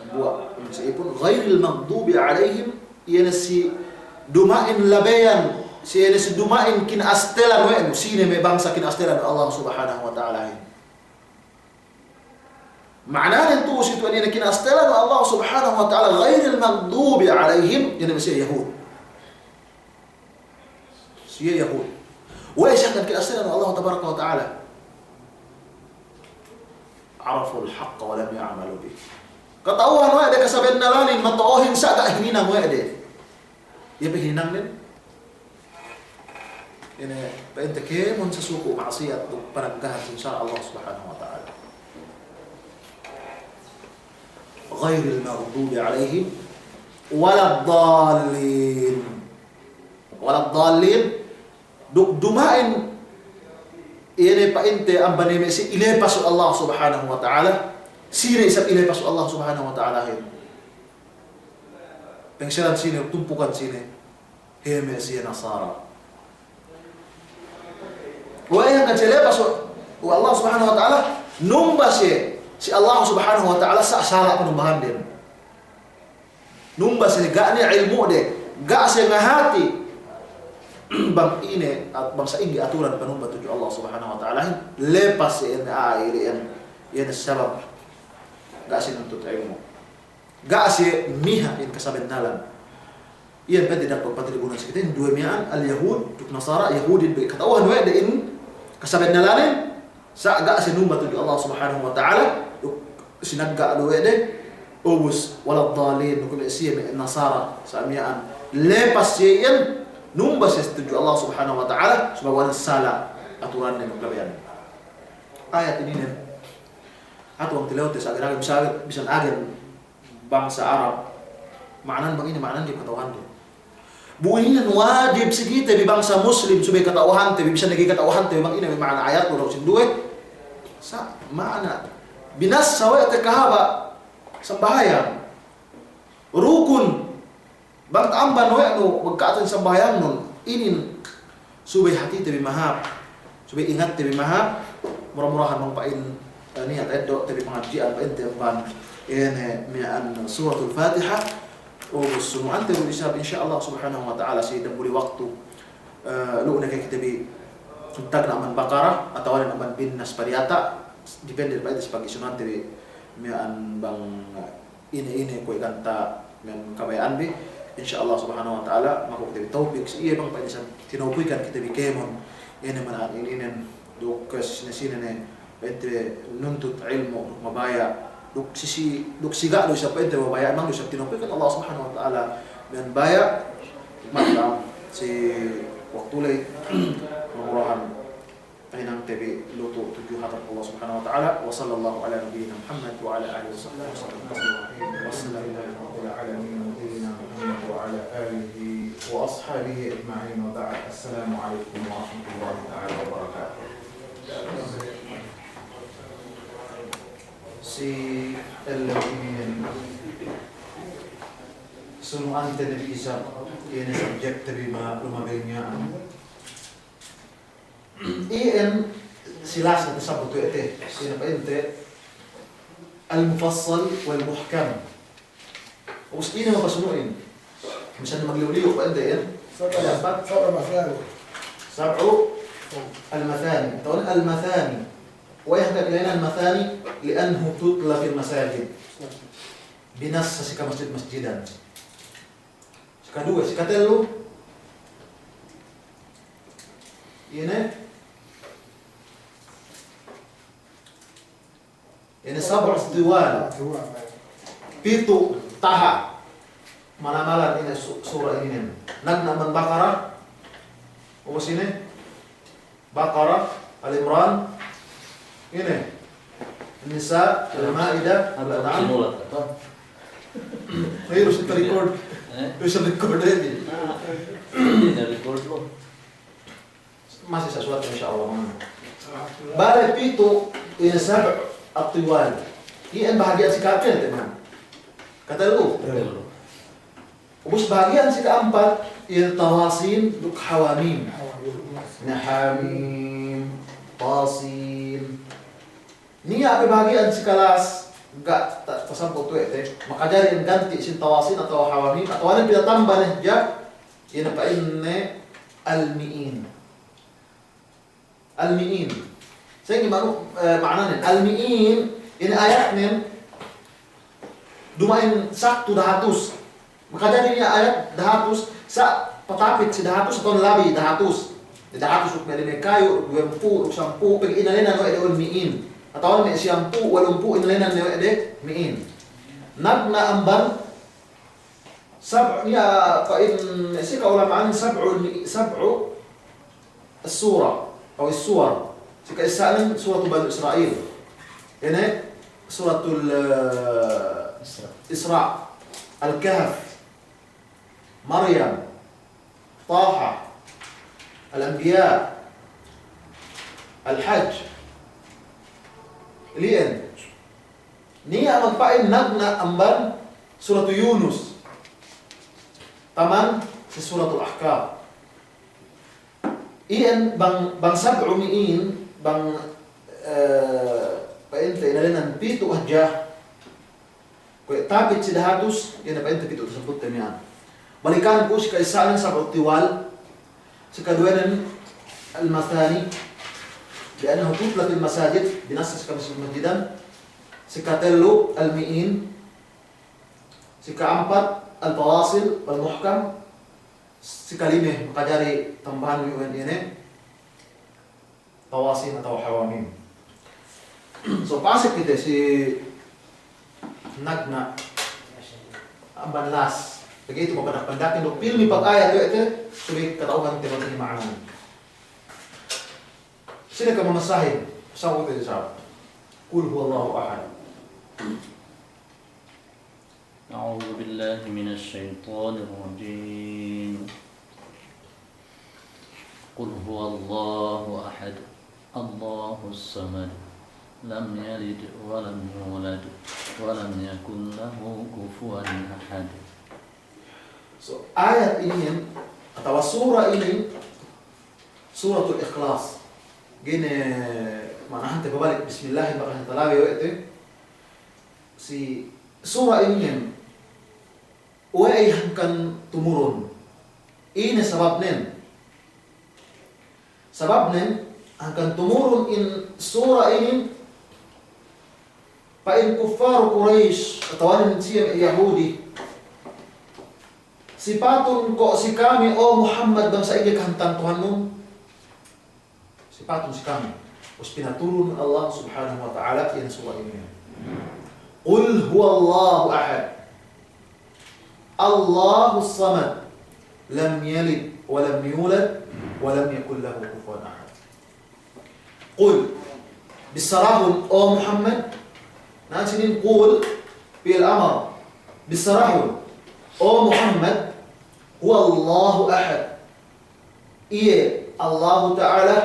buat pun ghairil maghdubi alaihim yana si dumain labayan si yana si dumain kin astelan wa sine me bangsa kin astelan Allah subhanahu wa ta'ala. Maknanya itu situ ini kin astelan Allah subhanahu wa ta'ala ghairil maghdubi alaihim yana si Yahud. Si Yahud. Wa syakkan kin astelan Allah tabaraka wa ta'ala. Araful haqq wa lam ya'malu bih. Ketahuan wa ada kasaben nalanin matohin sa ka hininang wa ada. Ya hininang din. Ini painte ke mun sesuku maksiat tu panagkahan insya Allah subhanahu wa ta'ala. Ghairil maghdubi alaihim waladdallin. Waladdallin dumain ini painte ambane si ilepas Allah subhanahu wa ta'ala. Sine isap ilepas Allah subhanahu wa ta'ala. Pengsiran sine tumpukan sine heme si Nasara. Wa yang kacelepas Allah subhanahu wa ta'ala numbas si Allah subhanahu wa ta'ala sa salah penumbahan din. Numbas gak ni ilmu de, gak se ngahati bang ini bangsa inggi aturan penumba tuju Allah subhanahu wa ta'ala lepas ini ini sebab gak si nuntut ilmu gak si miha in kasabennalan iya pada dapat patribunan sekitar dua mian al Yahud tuk Nasara Yahudin ketahuan wa in kasabennalan sa gak si numba tuju Allah subhanahu wa ta'ala sinagga do de ubus waladdallin kum siya Nasara sa mian lepas yen numbas setuju Allah subhanahu wa ta'ala sebagai salah aturan dan kelebihan. Ayat ini nih atau orang tilawat bisa agen bangsa Arab maknan bang ini maknan dia ketahuan dia. Bu ini wajib segitu di bangsa Muslim supaya ketahuan tapi bisa lagi ketahuan tapi bang ini makna ayat 22 sa makna binas sawa tekahaba sembahyang rukun bang tamban we no magkatan sembahyang nun inin subay hati tabi mahab subay ingat tabi mahab murah-murahan mang pain niat edo tabi pengajian pain temban ini mi'an suratul Fatihah o sunu ante bisa insyaallah subhanahu wa ta'ala si dambuli waktu lu na kay kitabi tag naman Baqarah atau naman bin Nas Pariyata depende pa sebagai sunan tabi mi'an bang ini ko ikanta men kabayaan bi insyaallah subhanahu wa ta'ala mako kita taufik iya bang pa tinaupuikan kita bikemon ini mana ini duk sine entre nuntut ilmu mabaya duk siga do sa pente mabaya mang do sa tinaupuikan Allah subhanahu wa ta'ala dan baya malam si waktu lay murahan ainang TV luto tujuh hatat Allah subhanahu wa ta'ala wa sallallahu ala nabiyyina Muhammad wa ala alihi wa sahbihi wa sallam وعلى آله وأصحابه أجمعين وبعد السلام عليكم ورحمة الله تعالى وبركاته. Si الذين sunu ante nabi Isa ini subjek terima lumabengnya in silas na sabuto ete sino pa ente al-mufassal wal-muhkam us ini mapasunuin misalnya magliw-liw pa ente yan sab'u al-mathani tawon al-mathani ويهدأ إلينا المثاني لأنه تطلى في المساجد بنص سكا مسجد مسجدا سكا دوا سكا تلو ini sab'u istiwal pitu taha malam-malam ini surah ini nagna man Baqarah ubus ini Baqarah Al-Imran ini Nisa Al-Maidah Al-An'am ayo harus record ini record lo masih sesuatu insyaallah balik pitu ini sab'u at-tiwal ini bahagian si keempat teman kata lu ubus bahagian si keempat ini tawasin duk hawamim Ini hamim, tasin. Ini apa bagian sekelas enggak tak tersamput tu maka jadi yang ganti sin tawasin atau hawamim atau ada kita tambah nih ja ini apa ini al-mi'in. Al-mi'in. Saya gimana maknanya al-mi'in ini ayatnya dumain saktu dahatus. Maka jadi ini ayat dahatus sa patapit si dahatus atau labi dahatus. Dahatus ukna di kayu, duempu, sampu, pag inalena no ede al-mi'in. Atau may siyampu walumpu inalena no ede mi'in. Nagna amban sab'nya qain si kaulamaan sab'u as-surah atau as-suwar. Jika isalan surah Bani Israel. Ini suratul Isra, Al-Kahf, Maryam, Taha, Al-Anbiya, Al-Hajj. Lian. Niya magpain nagna amban suratu Yunus. Taman si suratul Ahqaf. Iyan bang sab'u mi'in bang painta inalinan pitu ahjah. Kaya tapit si dahatus, yan na painta pitu tersebut temian. Balikan po si kaisaan sab'u tiwal. Si kaduanan al-mathani. لأنه تطلق المساجد بنص المسجدان سكاتلو المئين سكامبر الفواصل والمحكم سكلمه مقداري tambahan UN ini tawasin atau hawamim. So pasik kita si nagna amban las begitu mapadak-pandakin do pilmi pag-ayat itu sulit katauhan teman ni makna. Sila ka mamasahin. Saan ko tayo sa Qul huwallahu ahad. أعوذ بالله من الشيطان الرجيم قل هو الله أحد الله الصمد لم يلد ولم يولد ولم يكن له كفوا أحد. So ayat ini atau surah ini suratul Ikhlas. Gini manahan terbalik bismillahirrahmanirrahim itu si surah ini uai akan tumurun ini sebabnya akan tumurun in surah ini pain kuffar Quraisy atau anin siya Yahudi sipatun kok si kami oh Muhammad bangsa ini kahantang Tuhanmu sipatun si kami. Terus pinaturun Allah subhanahu wa ta'ala yang surah ini. Qul huwallahu ahad. Allahus samad. Lam yalid wa lam yulad wa lam yakul lahu kufuwan ahad. Qul bisarahun oh Muhammad. Nansinin qul bil amr. Bisarahun oh Muhammad huwallahu ahad. Iya Allah ta'ala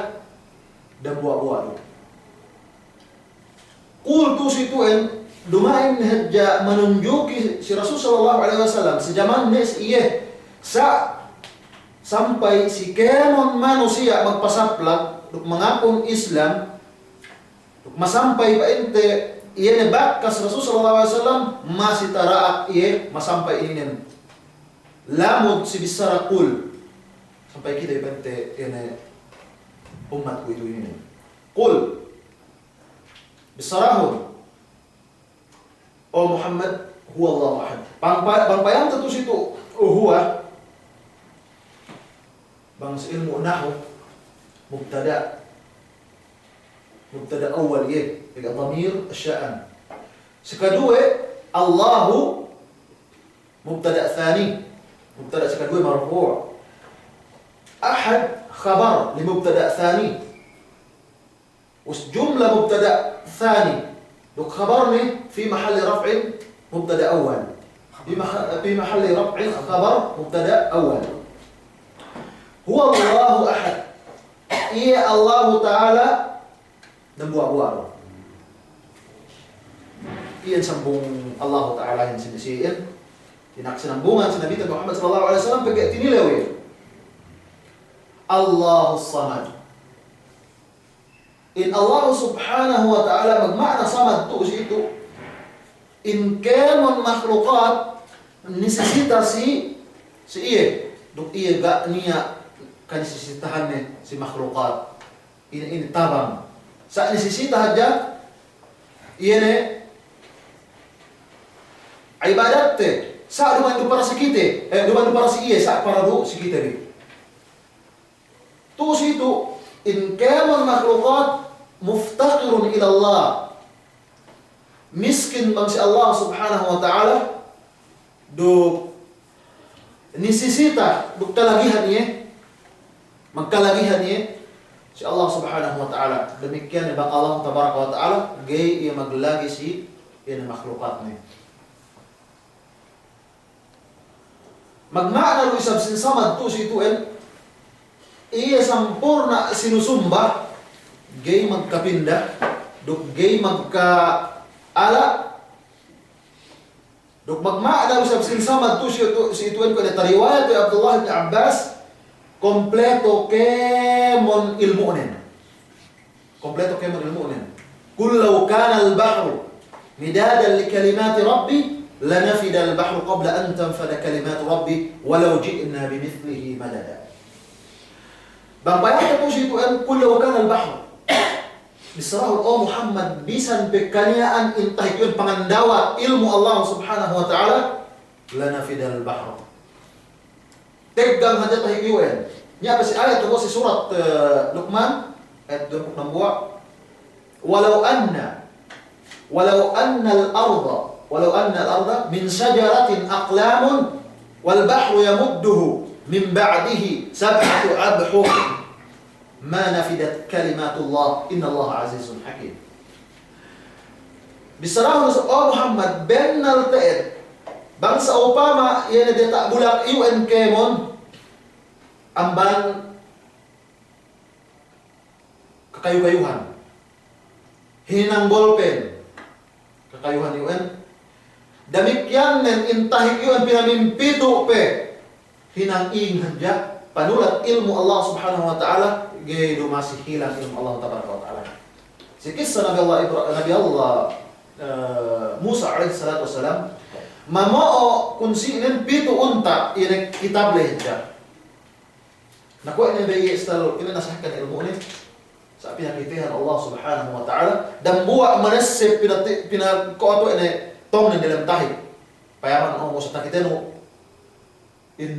dan buah-buah itu. Qul tu situen dumain hajja menunjuki si Rasul sallallahu alaihi wasallam sejaman nes iye sa sampai si kemon manusia magpasaplak duk mengakon Islam duk masampai pa ente iye ne bakkas Rasul sallallahu alaihi wasallam masih taraak iye masampai inen lamud si bisara qul sampai kita ipente ene umatku itu ini. Qul bisarahun oh Muhammad huwallahu ahad. Bang tentu situ huwa bang ilmu nahwu mubtada awal ye dengan dhamir asya'an. Sekadua Allahu mubtada tsani. Mubtada sekadua marfu'. Ahad خبر لمبتدا ثاني وجمله مبتدا ثاني لو خبرني في محل رفع مبتدا اول في محل رفع خبر مبتدا اول هو الله احد إيه الله تعالى نبوا إيه sambung Allah Ta'ala yang sinisiin tinaksinambungan si Nabi Muhammad sallallahu alaihi wasallam pagkatini lewi Allahus Samad. In Allah subhanahu wa ta'ala magmakna samad tu itu. In kemon makhlukat nisisita si iye. Duk iye gak niya kanisisitahan ni si makhlukat. Ini tabang. Sa nisisita aja iye ne ibadat te. Sa duman du para si kite, duman du para si iye, sa para du si kite rin. Tu situ, in kemon makhlukat, muftaqirun ila Allah. Miskin bang si Allah subhanahu wa ta'ala, du nisisita, du kalagihan niya, magkalagihan niya, si Allah subhanahu wa ta'ala. Demikian bang Allah tabaraka wa ta'ala, gay iya maglagi si iya makhlukat niya. Magmakna lu isab sinsamad tu si tuen, iya sampurna sinusumba, gay magkapinda, duk gay magkaala, duk magmakna lu isab sinsamad tu si tuen ko na tariwayat ya Abdullah bin Abbas, kompleto kemon ilmu'nin. Kompleto kemon ilmu'nin. Kullau kana al-bahru midadan li kalimati Rabbi, لنفد البحر قبل أن تنفد كلمات ربي ولو جئنا بمثله مددا. Bang bayar itu situ kan kullu kana al-bahr. Bisrahul Muhammad bisan pekaniaan intah yun pangandawa ilmu Allah subhanahu wa ta'ala lanafida al-bahr. Tegang hanya tahikiwan. Nya apa si ayat itu si surat Luqman ayat 26. Walau anna al-ardha ولو أن الأرض من شجرة أقلام والبحر يمده من بعده 7 أبحر ما نفدت كلمات الله إن الله عزيز حكيم. Bisarahul Muhammad ben naltaid bangsa upama yan na tak bulak UN kemon amban kakayu-kayuhan hinang bolpen kakayuhan UN. Demikian nen intahik yun pinamimpitu pe hinang-ing hadya panulat ilmu Allah subhanahu wa ta'ala gaydo masih hilang ilmu Allah tabaraka wa ta'ala. Si kisah Nabi Allah Musa alaihi salatu wassalam mamao kunsinin pitu unta ini kitab lehja. Nakuha ini bayi istal ini nasahkan ilmu ini sa pinakitihan Allah subhanahu wa ta'ala dan buwa manasib pinakoto ini tong na dalam tahik. Payaman mo sa takiteno in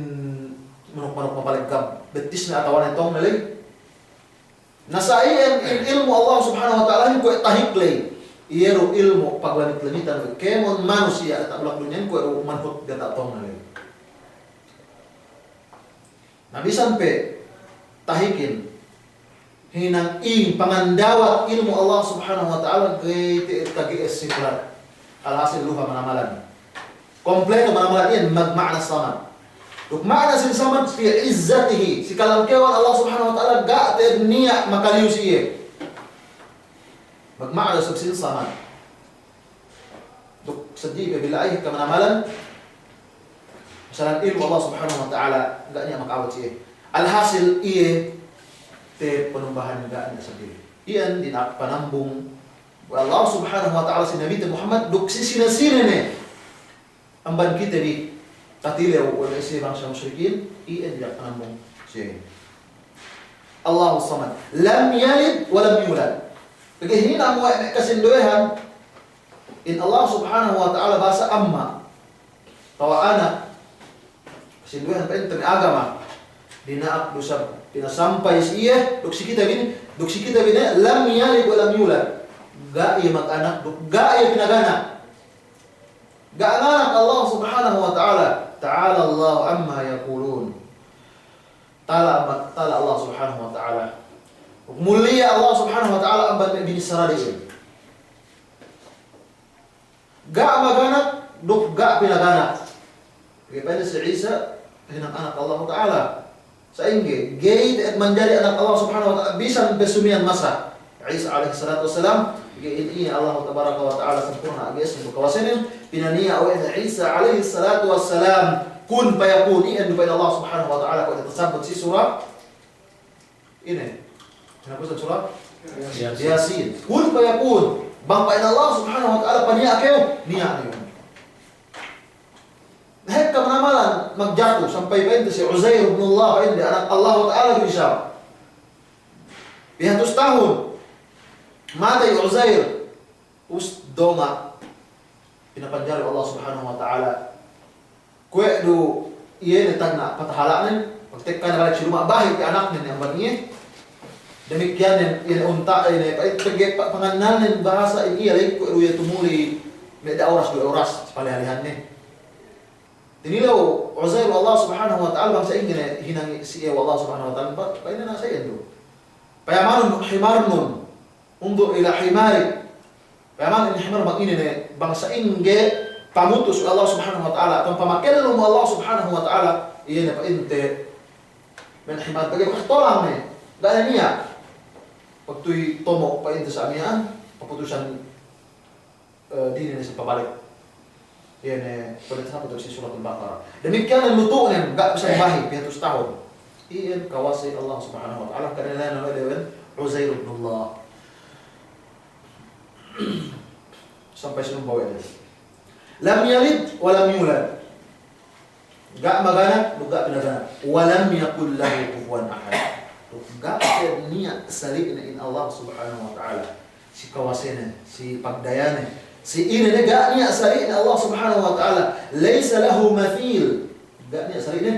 manok mapaligkam betis na atawan tong nalay. Nasaian in ilmu Allah subhanahu wa ta'ala ko tahik lay. Iyero ilmu paglamit-lamitan kemon manusia at ablak dunyan ko manhut gata tong nalay. Nabisan pe tahikin hinang pangandawat ilmu Allah subhanahu wa ta'ala kay tagi esifrat. Alhasil lupa manamalan. Kompleto manamalan yan magmakna samad. Magmakna sin samad fi izzatihi. Si kalangkewan Allah subhanahu wa ta'ala ga'at niya makaliw siya. Magmakna sin samad. Duk sadji bila ay ka manamalan. Misalan ilmu Allah subhanahu wa ta'ala gak niya makawat siya. Alhasil iya te penumbahan gak niya sendiri. Iyan dinak panambung Allah subhanahu wa ta'ala si Nabi Muhammad duk sisina-sina ne amban kita di katilew wala si bangsa musyrikin iyan jak panambong siya. Allahus Samad lam yalid wa lam yulad. Kaya hina mo kasinduhan in Allah subhanahu wa ta'ala basa amma tawa anak kasinduhan pa ito agama dinaak dusab pinasampay siya duk si kita bini lam yalid wa lam yulad. Ga iya mag-anak, ga iya pinaganak. Ga anak Allah subhanahu wa ta'ala. Ta'ala Allah amma yaqulun. Tala Allah subhanahu wa ta'ala. Mulia Allah subhanahu wa ta'ala amban bin saradiin. Ga maganak, duk ga pinaganak. Kaya si Isa, hinang anak Allah ta'ala. Sa ingge, gate at menjadi anak Allah subhanahu wa ta'ala bisan pesumian masa. Isa alaihi salatu wassalam ini Allah tabaraka wa ta'ala sempurna agas untuk kawasanin pinania wa Isa alaihi salatu wassalam kun fayakun iyan dupain Allah subhanahu wa ta'ala ko tersambut si surah Ini. Hinapusan surah Yasin. Yasin. Kun fayakun. Bang pain Allah subhanahu wa ta'ala paniya kayo. Niya niyo. Hek kamanaman magjatuh sampai pain si Uzair ibn Allah pain anak Allah ta'ala bisa. 100 tahun. Mata Uzair usdoma pinapanjari Allah subhanahu wa ta'ala. Kue do iya netang na patahalanin pagtekkan na balik si rumah bahay ke anak nin yang baniye. Demikian yang unta ini pagi pengenalan bahasa ini ya lagi kue ruya tumuli beda oras dua oras palihalihan nih. Tinilaw Uzair Allah subhanahu wa ta'ala bangsa ingin hinang si Allah subhanahu wa ta'ala pa ina na saya do. Payamanun himarnun undur ila himari. Payaman ini himar bang ini bangsa ingge pamutus Allah subhanahu wa ta'ala atau pamakelum Allah subhanahu wa ta'ala iya na pa inte men himar bagi paktolang nih. Gak niya. Waktu tomok pa inte sa amihan paputusan dini sa pabalik. Yan palitan apa si surat Al-Baqarah. Demikian ang luto niyan, gak bisa dibahi 100 tahun. Iyan kawasi Allah subhanahu wa ta'ala karena nama dewan Uzair ibn Allah. Sampai sinong bawa ini. Lam yalid wa lam yulad. Gak maganak, gak pinaganak. Wa lam yakul lahu kufuwan ahad. Gak niya salik na in Allah subhanahu wa ta'ala. Si kawasina, si pagdayana. Si ini gak niya salik na Allah subhanahu wa ta'ala. Laysa lahu mathil. Gak niya salik na.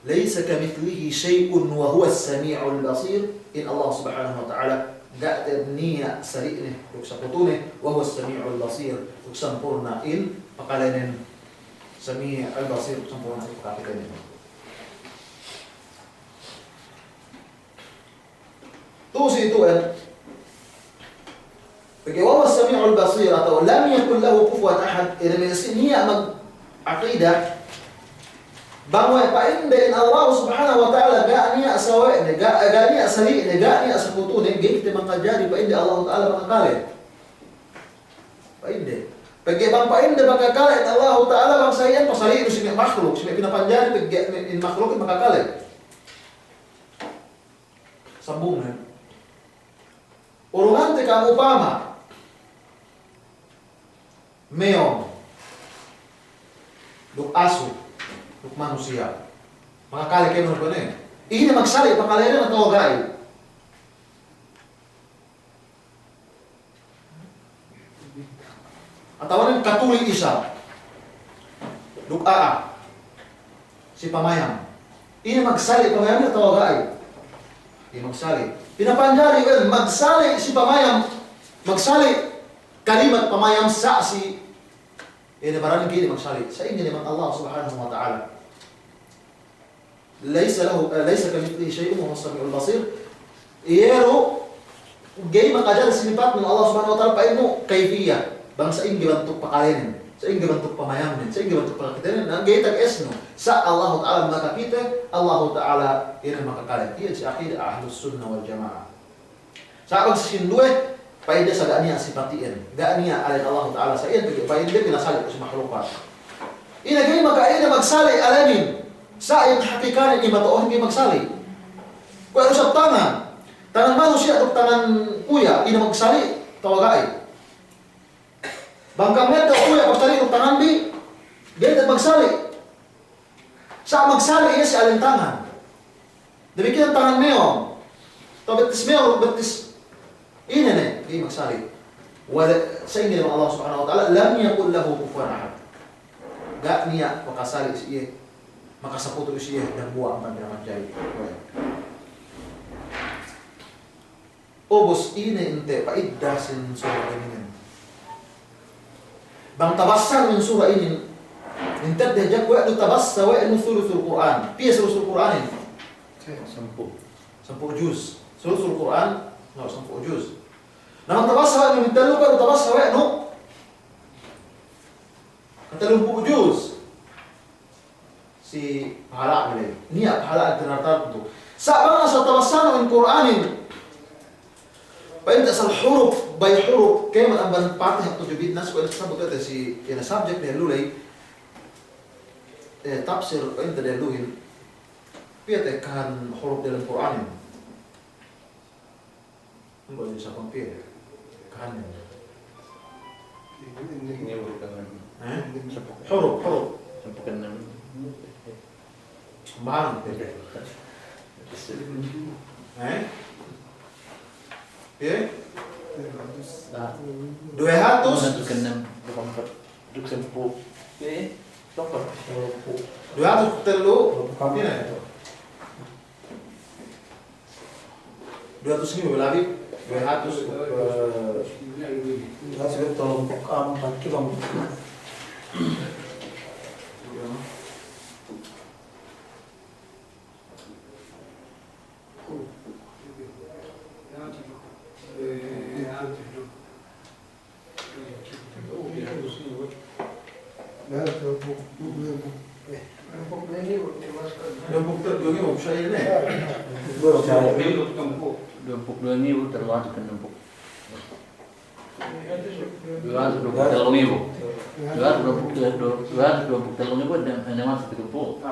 Laysa kamithlihi shay'un wa huwa as-sami'ul basir. In Allah subhanahu wa ta'ala. Gak niya salik na. Sa putune. Wa huwa as-sami'ul basir. Sampurna in pakalanin. Sami'ul basir. Sampurna in pakalanin. Tusi itu bagi wa as-sami'ul basir atau lam yakul lahu kufuwan ahad ini niya mag-aqidah bahwa paindain Allah subhanahu wa ta'ala gak niya asawa gak niya asali gak niya asakutu gak makajari painda Allah ta'ala makakali painda bagi bang painda makakali Allah ta'ala bang sayan pasali itu simi makhluk simi pinapanjari bagi makhluk makakali sambung urungan te kamu upama meong duk asu duk manusia makakali kayo menurut ko ini magsali pakalayan atau gay atau nang katuli isa duk aa si pamayang ini magsali pamayang atau gay ini magsali pinapanjari kan magsali si pamayang magsali kalimat pamayang sa si ini barang gini magsali sa ingin naman Allah subhanahu wa ta'ala laysa kamithlihi shay'un wa huwa as-sami'ul basir iyero gay makajar sinipat ng Allah subhanahu wa ta'ala paino kayfiyah bang sa ingin bantuk pakalainin sa ingin bantuk pamayangin sa ingin bantuk pakakitanin ang gay tag-esno sa Allah ta'ala makakita Allah ta'ala ini makakalin iyan si aqidah ahlus sunnah wal jamaah sa abang sindue paida sa gaaniya sipatiin gaaniya alin Allah ta'ala sa iyan paida pinasali ko si makhlukat ina gay makaida magsali alamin sa iyang hakikanin ni matuon gay magsali kung ano sa tangan manusia at tangan kuya ina magsali tawagay bangkang neto kuya magsali ng tangan di gaya magsali sa magsali iya si alin tangan demikian tangan meong to betis meong betis ini ne di magsali wala sa ingin ng Allah subhanahu wa ta'ala lam yakul lahu kufuwan ahad gak niya makasali siya makasaputo siya ng buwang pagdamajay ubos ini inte paiddasin surah ini bang tabassan min surah ini intad dajak wa tabassa wa thuluthul Quran piye thuluthul Quran ini 10 juz thuluthul Quran no 10 juz nah tabassa wa min taluka tabassa wa no 30 juz si pahala beli niya pahala alternatif itu sa bang sa tabassan min Quranin painta sa huruf by huruf kaya ang patih at tujubid nas ko sabot ito si yana subject na lulay tafsir painta na luhin piyate kan huruf dalam Quran Enggak bisa kompir. Kahannya. Ini bukan. Huruf. Sampai ke 6. Bang. Ya? 200 ke 6. Duk sempuh. Tongkol. 200 telu. Ini. 200 berlari. 200 Hasil kelompok 4 kilo. Dumpuk 2.000 terlalu ke numpuk. 220.000. 220.000 dan hanya masuk ke tumpuk.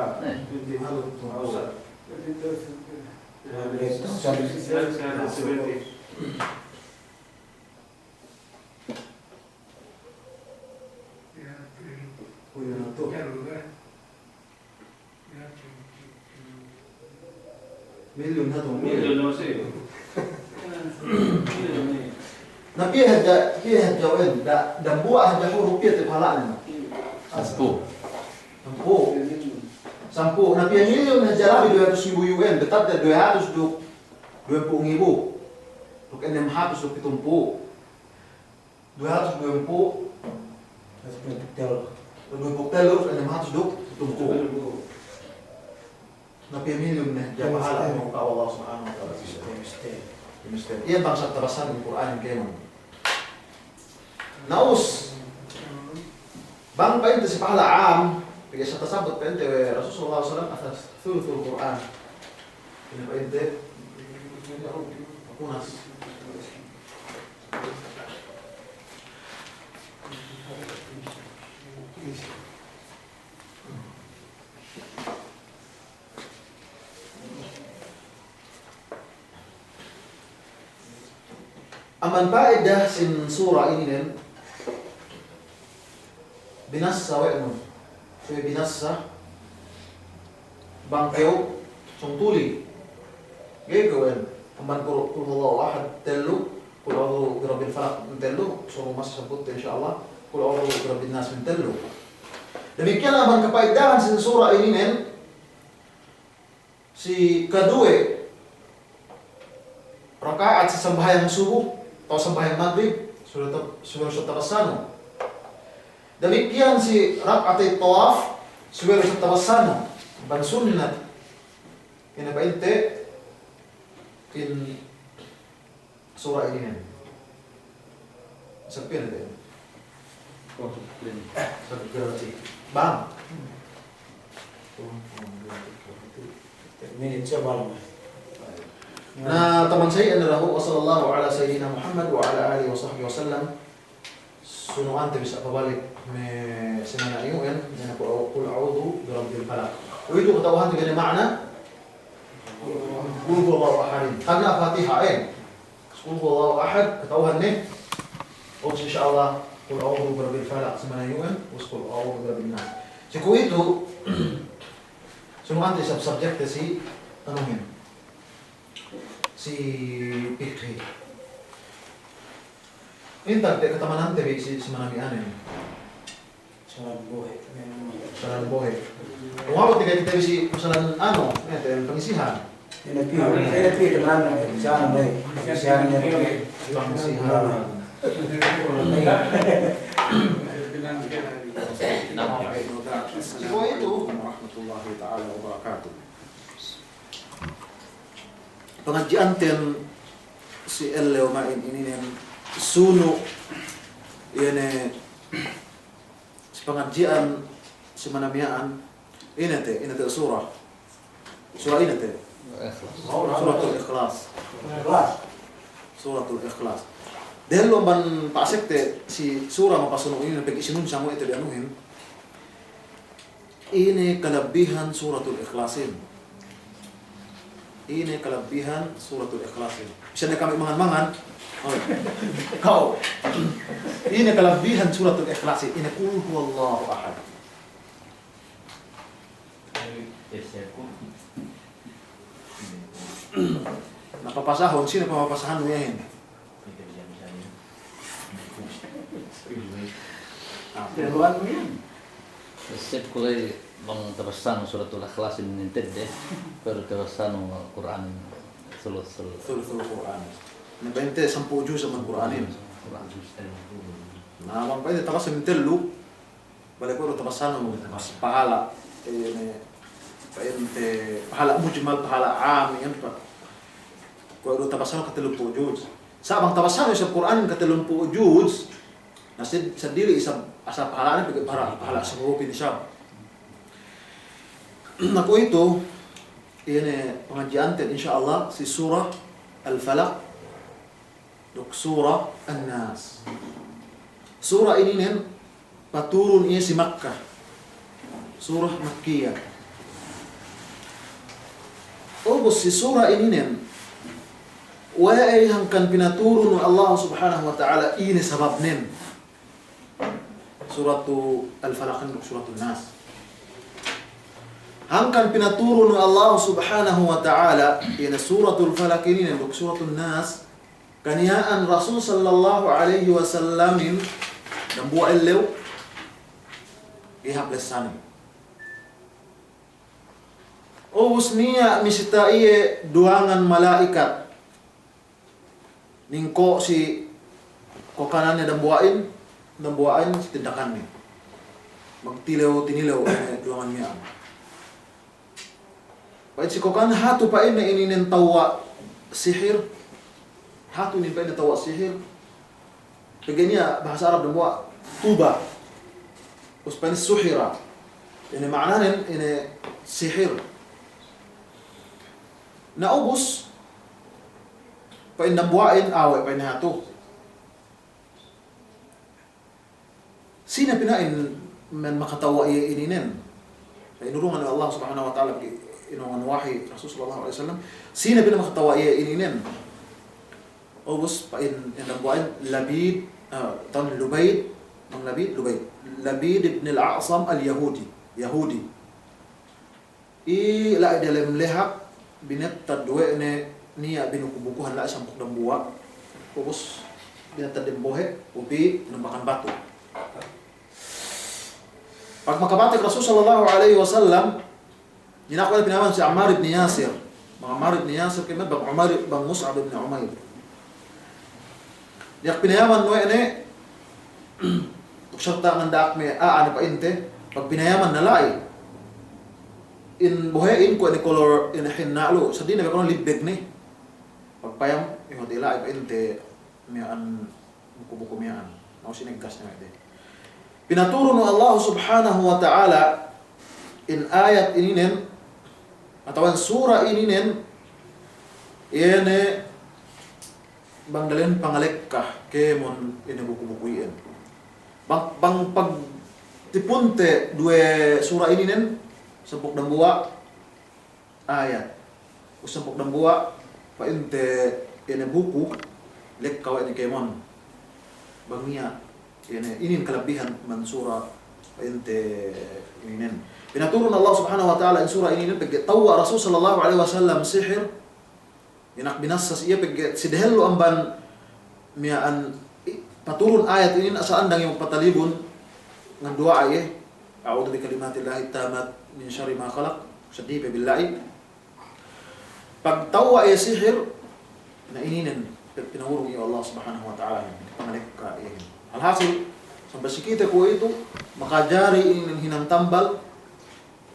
Million na to. Million masih. Na piya jawin da buah haja huruf piya tipalaan. Sempuh. Sampu na piya million na jarabi 200.000 UN betap da 200 duk 20.000. Duk 600 duk 70. 220 20 600 duk 70. Na piya million na jabahala mo ka Allah subhanahu wa ta'ala. Iya bangsa terbesar di Quran yang Naus bang pa inti si pahala am bigay sa tasabot pa inti Rasulullah SAW atas thuluthul Quran ini pa inti kunas aman faedah sin surah ini nen binasa wa'nu so binasa bangkeo song tuli gagawin aman kul huwallahu ahad telu kul a'udzu birabbil falaq telu so masih sebut insyaallah kul a'udzu birabbin nas telu. Demikian aman kefaedahan sin surah ini nen si kedua rakaat sembahyang subuh atau sembahyang maghrib sudah terlaksana. Demikian si rakaat tawaf sudah terlaksana. Ban sunnah. Kena bainte in surah ini kan. Sepian deh. Satu generasi. Bang. Minit coba. Nah, teman saya adalah sallallahu ala sayyidina Muhammad wa ala alihi wa sahbihi wasallam. Suno ante bisa pabalik me semana iyo kan, dan aku a'udzu birabbil falaq. Itu ketahuan dengan makna qul huwallahu ahad. Karena Fatihah qul huwallahu ahad ketahuan nih. Oh insyaallah qul a'udzu birabbil falaq semana iyo kan, qul a'udzu birabbin nas. Siku itu suno ante subjek si anuhin. Si fikri. Ini tak ketamanan tadi si semanami aneh. Salam bohe. Salam bohe. Mengapa tiga kita si persoalan anu, pengisihan. Ini teman sana baik. Pengisihan Pengisihan. Siko itu warahmatullahi taala wabarakatuh. Pengajian ten si Leo main ini nih sunu ini si pengajian si manamiaan ini teh surah ini teh suratul ikhlas suratul ikhlas dan lomban pasek teh si surah mapasunu ini bagi sinun sama itu dianuhin ini kelebihan suratul ikhlasin Ini kelebihan suratul Ikhlas ini. Misalnya kami mangan-mangan, oh, kau. Ini kelebihan suratul Ikhlas ini. Qul huwallahu ahad. Napapasahon, sino papapasahan mo yan? Tiruan mo yan. Setiap kali bang tabasan suratul Ikhlas ini deh, baru tabasan Quran sul. Thuluthul Quran. Nabente 10 juz sa Quran ini. Nah, bang pwede tabasan ng telu. Balik ko tabasan mo pahala. Pwede pahala mujmal, pahala am, yan pa. Kung tabasan ka 30 juz. Sa bang tabasan sa Quran ka 30 juz, nasid sa dili isa asa pahala ni pahala sa grupo ni siya. Naku itu ini pengajian insyaallah si surah Al-Falaq dok surah An-Nas. Surah ini nen paturun ia si Makkah. Surah Makkiyah. Obos si surah ini nen wa hangkan pinaturun Allah Subhanahu wa taala ini sabab nen. Suratu Al-Falaq dok surah An-Nas. Hangkan pinaturun Allah Subhanahu wa taala ina suratul Falaq ini dan suratul Nas kaniyaan Rasul sallallahu alaihi wasallam dan buat elew ihap lesan. Obus niya misita iye duangan malaikat ningko si kokanannya dan buain si tindakan ni magtilaw-tinilaw duangan niya. Pait si kokan hatu pa ini nen tawa sihir. Hatu ni pa ini tawa sihir. Begini bahasa Arab demua tuba. Us pa ni suhira. Ini maknanya ini sihir. Naubus pa in nambuain awe pa ini hatu. Sina pinain men makatawa ini nen. Inurungan Allah Subhanahu wa taala inongan wahi Rasul sallallahu alaihi wasallam sina bila makatawa ini nen obus pa in nambuain Labid tan Lubayd ang Labid ibn al-A'sam al-Yahudi la dalam lehak binat tadwe ne niya binukubukuhan la sa mukdang buwa obus binat tadembohe upi nambakan batu pag makabatik Rasul sallallahu alaihi wasallam Jinako na pinaman si Ammar ibn Yasir. Bang Ammar ibn Yasir kaya bang Mus'ab ibn Umayr. Diyak pinayaman mo ene tuksarta ng daak may ano pa inte pag pinayaman na lai in buhayin ko ni color in hinalo sa di na ba kono libbeg ni pagpayam yung dila ay pa inte miyan buko-buko miyan no siniggas na ide. Pinaturo no Allah Subhanahu wa ta'ala in ayat ininen atau surah ini nen ini bangdalen pangalekah kemon ini buku-buku ini bang pag tipunte dua surah ini nen sempuk dan buah ayat sempuk dan buah pa inte ini buku lek kawa ini kemon bangnya ini kelebihan man surah pa inte ini nen. Pinaturun Allah Subhanahu wa taala in surah ini pag tawa Rasul sallallahu alaihi wasallam sihir inak binassas iya pag sidhelu amban miaan paturun ayat ini asa andang yung patalibon ngan dua ay a'udzu bi kalimatillahi tammat min syarri ma khalaq sadiqa billahi pag tawa ay sihir na ininen pinawurong iyo Allah Subhanahu wa taala pangalek ka iyan alhasil sampai sikita ko itu makajari ini hinang tambal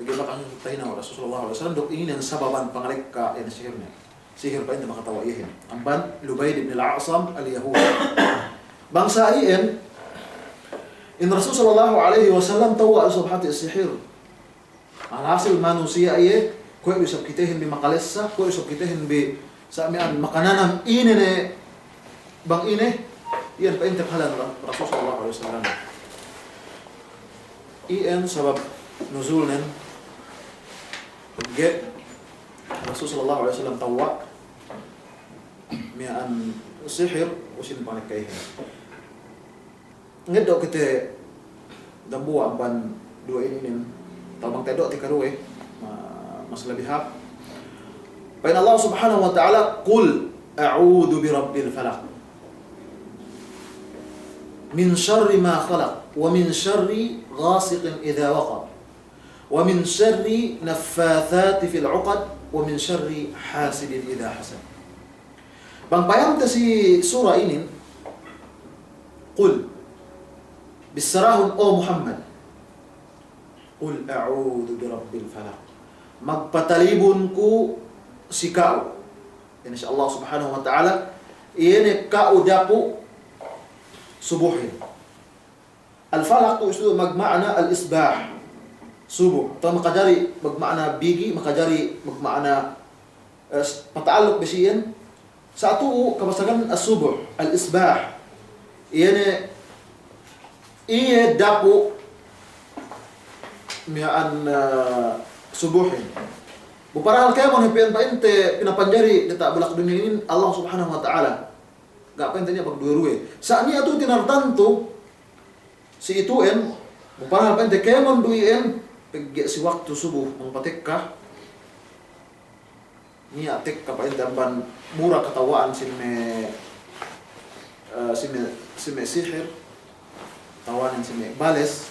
bagi bakang tahin ng Rasulullah SAW dok ini yang sababan pangalik ka yan sihirnya sihir pa hindi makatawayihin amban Lubayd ibn al-A'sam al-Yahudi bangsa iyan in Rasulullah SAW tawa subhati sihir alhasil manusia iya kung isap kitahin bi makalesa kung isap kitahin bi sa mian makananam ini ne bang ini iyan pa hindi kahalan Rasulullah SAW iyan sabab nuzul nen Rasul sallallahu alaihi wasallam tawa mian sihir usin panik kaihin. Ngedok kita dambu amban dua ini tabang tedok ti karuwe mas lebih hap. Bain Allah Subhanahu wa taala qul a'udzu birabbil falaq min syarri ma khalaq wa min syarri ghasiqin idza waqab wa min syarri naffathati fil 'uqad wa min syarri hasidin idza hasad. Bang bayang si surah ini qul bisarahun Muhammad qul a'udzu birabbil falaq magpatalibon ko si kau. Insya Allah Subhanahu wa taala ini kau dapu subuhin. Al-falaq itu magma'na al-isbah. Subuh. Atau makajari magma'na bigi, makajari magma'na pataaluk bisiyan. Satu kabasagan as-subuh, al-isbah. Ini iya dapu mian subuhin. Buparahal kayo mo hipian pa inte pinapanjari dita bulak dunia ini Allah Subhanahu wa taala. Gak pa niya pagduruwe. Saan niya ito tinartanto si ituin buparahal pa inte kayo mo duyen pagge si waktu subuh mangpatik ka niya atik ka pa inte amban mura katawaan sime sihir tawanin sime bales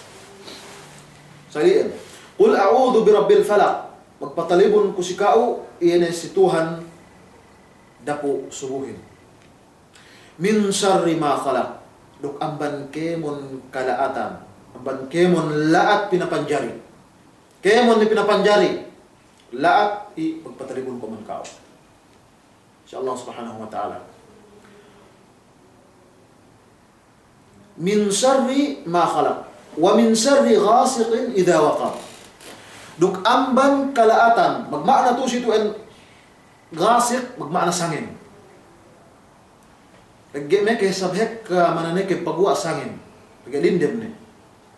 saliin. Qul a'udzu birabbil falaq magpatalibon ko si kao, iyan si Tuhan dapo subuhin. Min syarri ma khalaq, duk amban kemon kalaatan, amban kemon laat pinapanjari. Kemon ni pinapanjari, laat i magpatalibon ko man kao. Insyaallah Subhanahu wa ta'ala. Min syarri ma khalaq, wa min syarri ghasiqin idza waqab. Duk amban kalaatan, magmaana to situ en gasik, magmaana sangin. Pagme kay sabhek manane kay pagwa sangin. Pagalindem ni.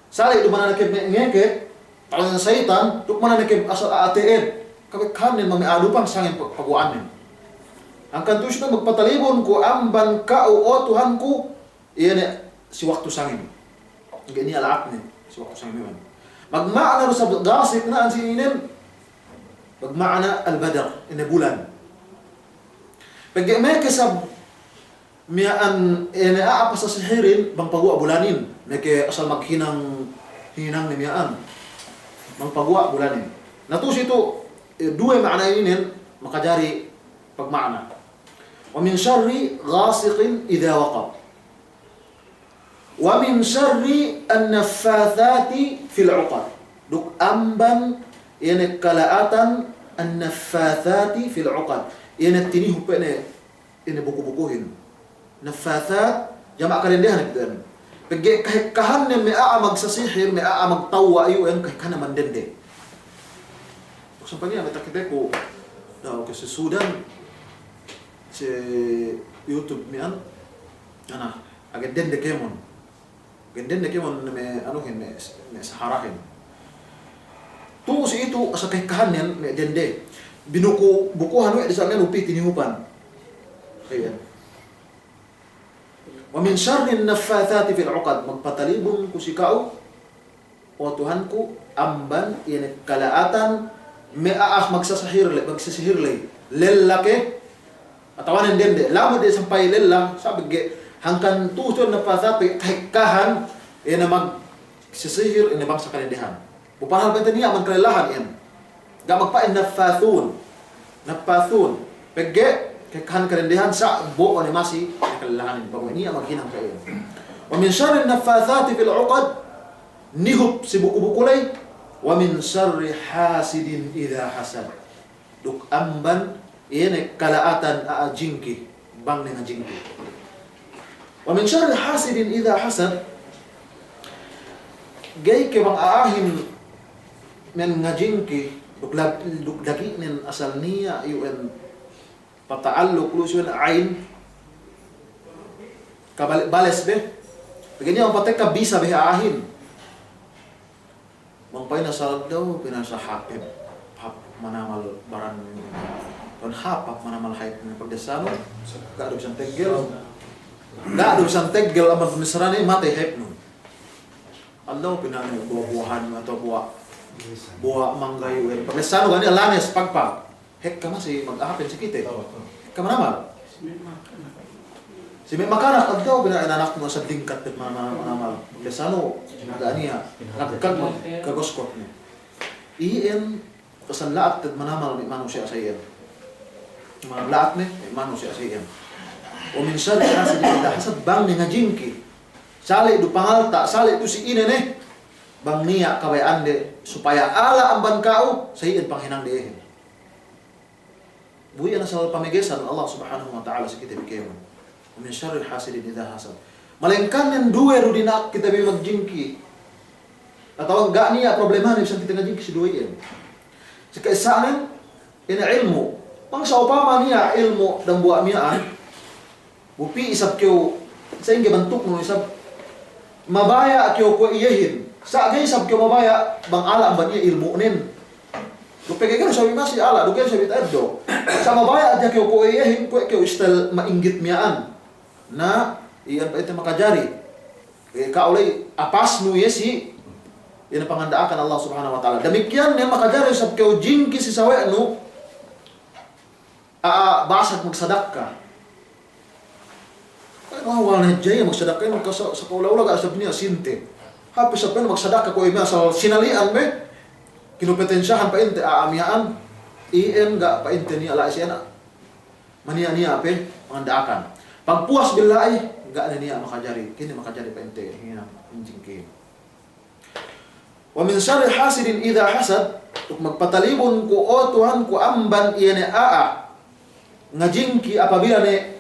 Sali do manane kay ngeke, tangan saitan, duk manane kay asal ateen. Kabik kanin mamiado pang sangin pagwaan ni. Ang kanto situ magpatalibon ko amban kao o Tuhan ko, iyan si waktu sangin. Ngani alaat ni si waktu sangin man. Magmaana sa gasik na ang sininin. Magmaana al-badr, ina bulan. Pag may kasab miyaan aapa sa sihirin, bang pagwa bulanin. May asal maghinang ni miyaan. Bang pagwa bulanin. Natus ito, dua maana inin, makajari pagmaana. Wa min syarri ghasiqin idza waqab. Wa min syarri an-naffathati fil 'uqad. Duk amban yani kalaatan an-naffathati fil 'uqad. Yani tinihu pa ini buku-bukuhin. Naffathat jamak kalendahan ito. Pagge kahikahan ni may aamag sa sihir, may aamag tawa ayo en kahikahan man dende. Kung pa niya matakite ko daw kasi Sudan si YouTube mian ana agad dende kemon. Gandun na kemon na may anuhin, may saharahin. Tu si itu sa kahikahan yan, may dende. Bukuhan mo, sa nga lupi, tinihupan. Kaya. Wa min syarri naffathati fil 'uqad, magpatalibon ko si kao, o Tuhan ko, amban, yan kalaatan, may magsasihir lay, lelake, atawanan dende, lamod din sampay lela, sabi, hangkan tuton na pasati kahikahan na magsisihir ina bang sa kalindihan. Bupanghal ba niya man kalilahan yan. Ga magpain naffathun. Pagge kahikahan kalindihan sa buo ni masi kalilahan bago niya maghinang kayo. Wa min syarri naffathati fil 'uqad nihub si buku-bukulay wa min syarri hasidin idza hasad. Duk amban ina kalaatan aajingki bang nga jingki. Wa min syarri hasidin idza hasad gay ke bang aahin men ngajingki duk lagi nin asal niya yun pataaluk lusun ain kabalik bales be begini ang patay ka bisa be aahin mangpay na sarad daw pinasa hapib manamal baran kon hapak manamal hayat ng pagdesano gak ada bisang teggel aman pemisrani mati hayat nun Allah pinani buah-buahan atau buah manggay pagdesano gani alanes pagpag hek ka masih mag-ahapin si kita hek ka manamal si may makanak adlaw anak mo sa dingkat at manamal pagdesano gani ha nagkag kagoskot ni iyan kasan laat at manamal ni manu siya sa iyan mga laat ni manu siya sa iyan o minsan kasi di hasad bang ni nga jinki sali du pangalta sali du si ine ni bang niya kabayaan de supaya ala ang bankao sa iyan panghinang dihin buya na sa pamigesan Allah subhanahu wa ta'ala sa kita bikayon o min syarril hasidin idha hasad malengkan yang duwe rudinak kita bi magjingki atau enggak niya problema ni bisa kita ngajingki si duwe yan sa kaisanan ina ilmu pang sa upama niya ilmu dan buat miyaan bupi isap kyo sa inge bantuk mo isap mabaya kyo ko iyahin sa agay isap kyo mabaya bang ala ang niya ilmu nin dupeke kyo sabi masih ala dupeke sabi taddo sa mabaya adya kyo ko iyahin ko kyo istal mainggit miyaan na iyan pa ito makajari kaulay apas mo yesi yan ang pangandaakan Allah subhanahu wa ta'ala demikian niya makajari isap kyo jingki si sawe no basag magsadaka ano wala na jaya magsadaka yun sa kaulaula ka sabi niya sinte hapi sa pen magsadaka ko ima sa sinalian me kinupetensyahan pa inte aamyaan ien ga pa inte niya ala siya na maniya niya ape pangandaakan pagpuas bilay ga na niya makajari kini makajari pa inte hina injingki wa min syarri hasidin idha hasad tuk magpatalibon ko o Tuhan ko amban iene ngajingki apabila ne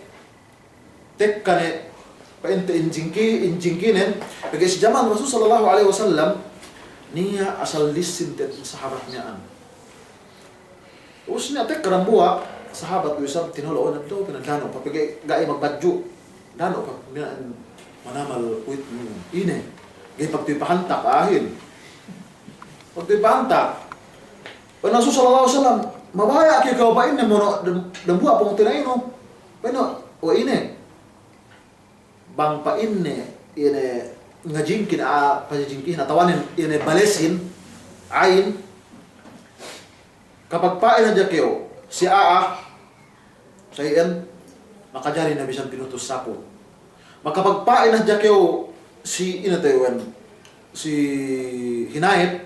tekka ne painte injingkinen bagi si zaman Rasul sallallahu alaihi wasallam niya asal lisin tet sahabat niyaan usnya tek karambua sahabat usab tinuloon at do pinadano papige gai magbadju dano pa manamal uit ine gay pagtipahantak ahin pagtipahantak Rasul sallallahu alaihi wasallam mabaya kaya kaupain na mo dan buat pengutinain no pero o ine bang pain ne ine ngajingkin pajingkin atawanin ine balesin ain kapag pain aja kayo si sa iyan makajari na bisan pinutos sapo makapag pain aja kayo si inatewen si hinait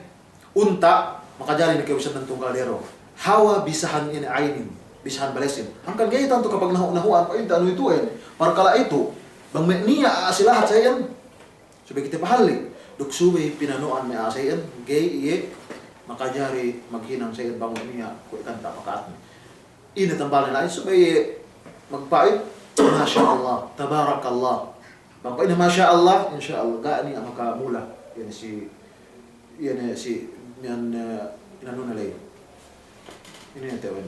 unta makajari na kayo bisan ng tunggalero hawa bisahan ini ainin bisahan balesin hangkan gaya tanto kapag nahuan pa ito ano ito para kala ito bang niya asilahat sa iyan sabi kita pahali duksuwe pinanuan may asayan gay iye makajari maghinang sa iyan bangon niya kung ikanta makaat ina tambalin na sabi magpait masya Allah tabarakallah bang pain na masya Allah insya Allah gaani ang makamula yan si yan inano na layo ini yang tawon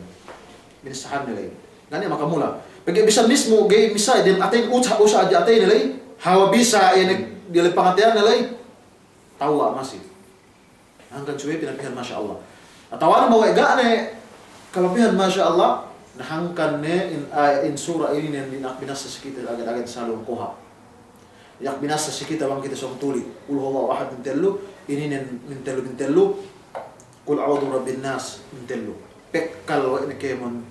minasahan nilay ngani makamula pag bisa mismo gay misa din atin usa aja atin nilay hawa bisa yan dili pangatian nilay tawa masih hanggang suwe pinapihan masya Allah atawan mo ga ne kalapihan masya Allah nahangkan ne in surah ini yang binasa sekitar agad-agad salong koha yak binasa sekitar bang kita song tuli qul huwallahu ahad mintellu ini mintellu qul a'udzu birabbin nas mintellu pekkal wa ini kemon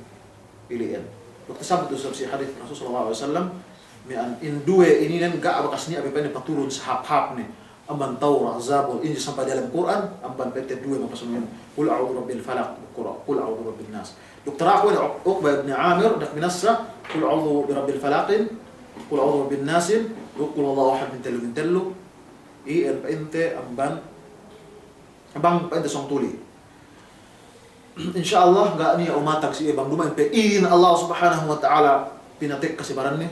pilihan. Waktu sabtu si hadis Rasulullah SAW mian indue ini nen ga abakas ni abi pani paturun sahab-hab ni amban Taurah Zabur ini sampai dalam Quran amban PT dua mapasunin qul a'udzu birabbil falaq qul a'udzu birabbin nas. Dokter aku ni Uqbah bin Amir dak minasra qul a'udzu birabbil falaq qul a'udzu birabbin nas qul huwallahu ahad mintellu el pente amban abang pente song tuli insyaallah enggak niya umatag si ibang dumain pe in Allah subhanahu wa ta'ala pinatik kasi baran ni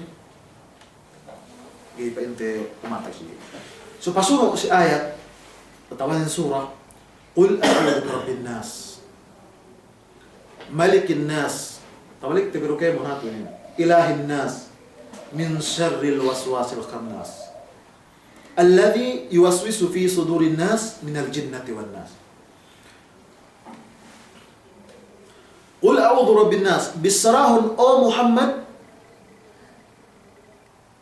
gay pa inte umatag si so pasuno si ayat tatawan surah qul a'udzu birabbin nas malikin nas tawalik tibiru kay mo natin ilahin nas min syarril waswasil khannas alladhi yuwaswisu fi sudurin nas min al jinnati wan nas Qul a'udzu birabbin nas. Bisarahun o Muhammad,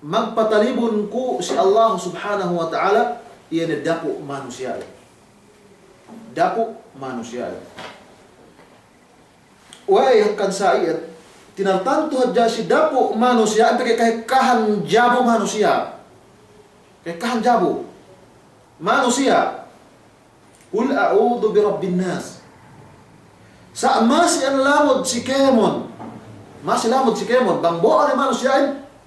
magpatalibon ko si Allah subhanahu wa ta'ala, iyan na dapo manusia. Dapo manusia. Way hangkan sa iyat, tinartanto hadya si dapo manusia, ito kay kahan jabo manusia. Kay kahan jabo manusia. Qul a'udzu birabbin nas. Sa masih ang lamod si Kemon. Masih lamod si Kemon. Bangbo ang manusia.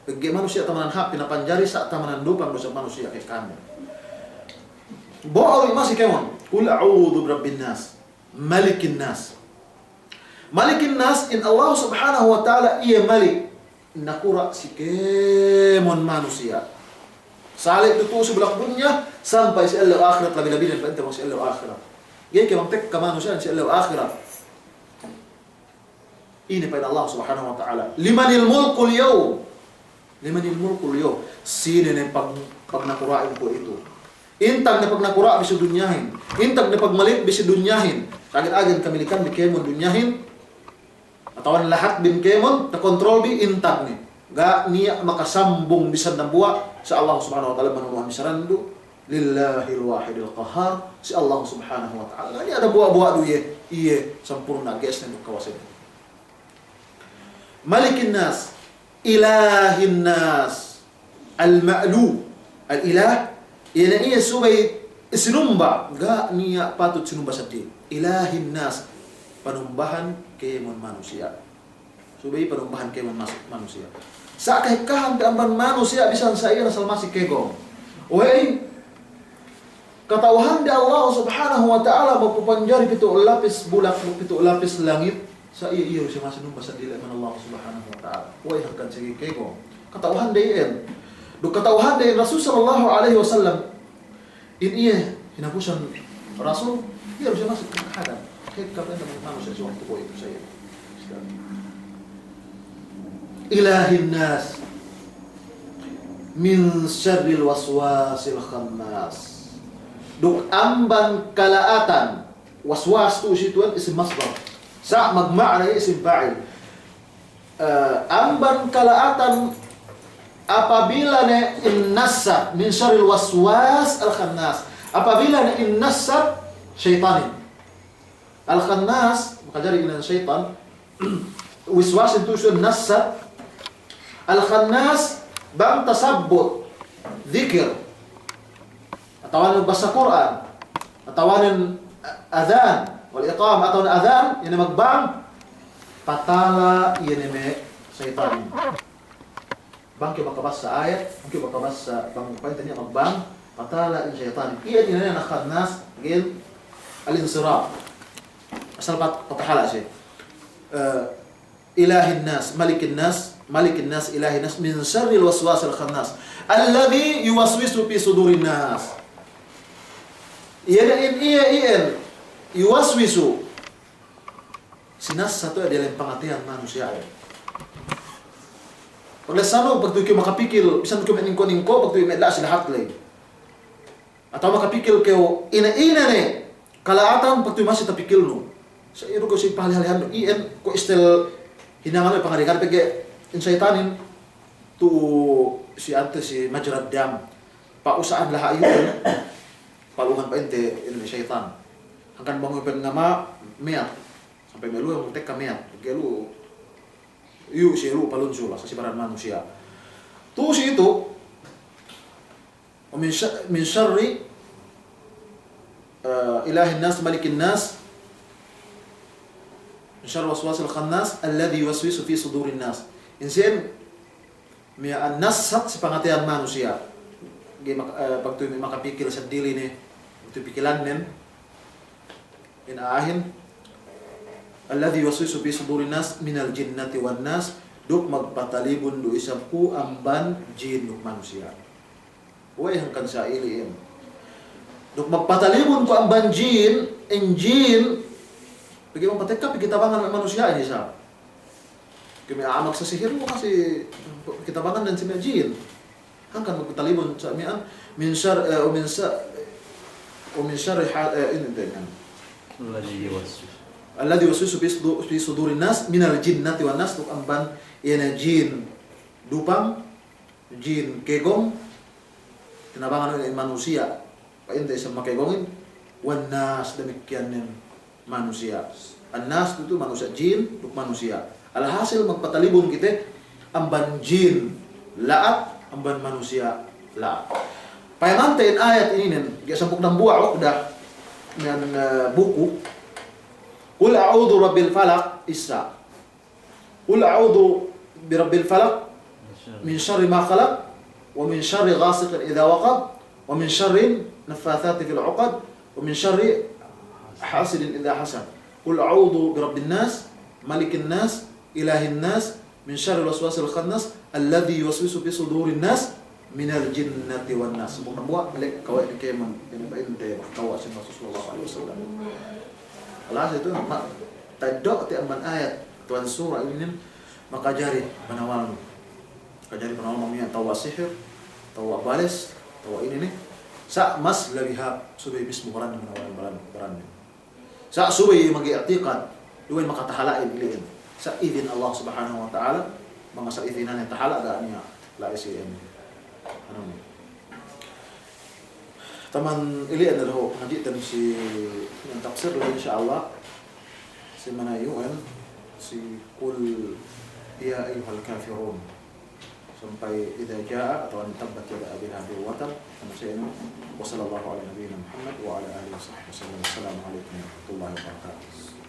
Bagi manusia tamanan hap. Pinapanjari sa tamanan lupang dosa manusia kay kami. Bo'aw masih Kemon. Qul a'udzu birabbin nas. Malikin nas. Malikin nas in Allah subhanahu wa ta'ala iya malik. Nakura si Kemon manusia. Salik itu sebelah dunia sampai si Allah akhirat lebih-lebih dan penting si Allah akhirat. Jadi kemang tek ke manusia si Allah akhirat. Ini pada Allah subhanahu wa ta'ala. Limanil mulkul yaw. Limanil mulkul yaw. Sino na pag nakurain ko ito. Intag na pag nakura bisa dunyahin. Intag na pagmalit bisa dunyahin. Agad-agad kamilikan bikemon dunyahin. Atawan lahat bin kemon na kontrol bi intag ni. Ga niya makasambong bisan na buwa sa Allah subhanahu wa ta'ala manunuhan misarandu. Lillahil wahidil qahar. Si Allah subhanahu wa ta'ala. Ini ada buwa-buwa du iye sampurna guys na kawasan. Malikin nas, ilahin nas, al-ma'lu, al-ilah, yan iya subay sinumba, ga niya patut sinumba sa din. Ilahin nas, panumbahan kemon manusia. Subay panumbahan kemon manusia. Sa kahikahan keamban manusia bisan sa iya nasal masih kegong. Oy, katauhan di Allah subhanahu wa ta'ala mapupanjari pitu lapis bulak, pitu lapis langit. Sa iyo siya masinumba sa dila man Allah subhanahu wa ta'ala. Huwag hangkan sige kego. Katauhan dayin. Do katauhan dayin Rasul sallallahu alaihi wasallam. In iya hinapusan Rasul. Iya siya masuk ke kahadam. Kahit kapag naman manusia sa waktu ko ito sa iyo. Ilahin nas. Min syarril waswasil khannas. Duk amban kalaatan. Waswas tu situan isim masdar. Sa magma'na isim fa'il. Amban kalaatan apabila na innasat min syarril waswas al-khannas. Apabila na innasat syaitanin. Al-khannas, makajari inan syaitan. Wiswas itu sudah nasat. Al-khannas bang tasabbut zikir. Atawanan bahasa Quran. Atawanan adhan. Wal iqam atau adhan ini magbang patala ini me syaitan. Bang ke makabasa ayat, mungkin makabasa bang pantanya magbang patala in syaitan. Iya ini na khannas gil al-insiraf. Asal patahala siya. Ilahin nas, malikin nas, ilahin nas min syarril waswasil khannas alladhi yuwaswisu fi sudurin nas. Iya yuwaswisu sinas satu adalah pengatian manusia. Oleh sano pag tuyo makapikil bisan tuyo meningko-ningko pag tuyo medla sila hatlay. Atau makapikil kayo ina-ina ne kalaatan pag tuyo masih tapikil no. Sa iro ko si pahalihalihan ien ko istel hinangan pangarikan pag insaitanin tu si ante si majrad dam pausaan laha yun paluhan pa ente ini syaitan. Hangkan bangun pen nama meat sampai melu yang tek kameat gelu yu si ru palunsul sa sibaran manusia tu si itu min syarri ilahin nas malikin nas min syarri waswasil khannas alladhi yuwaswisu fi sudurin nas insin mia an-nasat si pangatian manusia pag tu makapikir sa dili ni tu pikilan nen in ahin alladhi yuwaswisu fi sudurin nas minal jinnati wan nas duk magpatalibon do isabku amban jin duk manusia. Way hangkan sa iliin. Duk magpatalibon ko amban jin, jin bagi mapatekap kitabangan manusia ini sa. Kami amak sa sihir mo kasi kitabangan dan si jin. Hangkan magpatalibon sa mian min syar o min syar ini dengan Alladhi yuwaswisu. alladhi yuwaswisu fi sudurin nas minal jinnati wan nas, tuk amban ina jin dupang, jin kegong, tinabangan oleh manusia, painte sama kegongin, wan nas demikian manusia. An-nas itu manusia, jin duk manusia. Alhasil magpatalibon kita amban jin laat, amban manusia laat. Payangantain ayat ini nen, sampuk nang buah udah dengan buku. Qul a'udzu rabbil falaq Isra. Qul a'udzu birabbil falaq min syarri ma khalaq wa min syarri ghasiqin idza waqab wa min syarri naffatsati fil 'uqad wa min syarri hasidin idza hasad. Qul a'udzu birabbin nas malikin nas ilahin nas min syarri waswasil khannas alladzi yuwaswisu fi sudurin nas minal jinnati wan nas. Bukan buat balik kawai ni keman ini bain teh kawai sin Rasulullah sallallahu alaihi wasallam. Allah itu mak tadok ti aman ayat tuan surah ini maka jari penawal. Kajari penawal mamnya tawa sihir, tawa balis, tawa ini nih. Sa mas labihab subay bismu qaran penawal baran. Sa subay magi i'tiqad duwen makatahalain iliin. Sa idin Allah Subhanahu wa taala mga sa idinan yang tahala da niya la isi ano ni. Taman ili ana lahu ngaji tan si yang tafsir lah insyaallah si mana UN si qul ya ayyuhal kafirun sampai idza jaa atau an tabbat yada abi lahab wa tab sampai wa sallallahu ala nabiyyina Muhammad wa ala alihi wasallam. Assalamualaikum warahmatullahi wabarakatuh.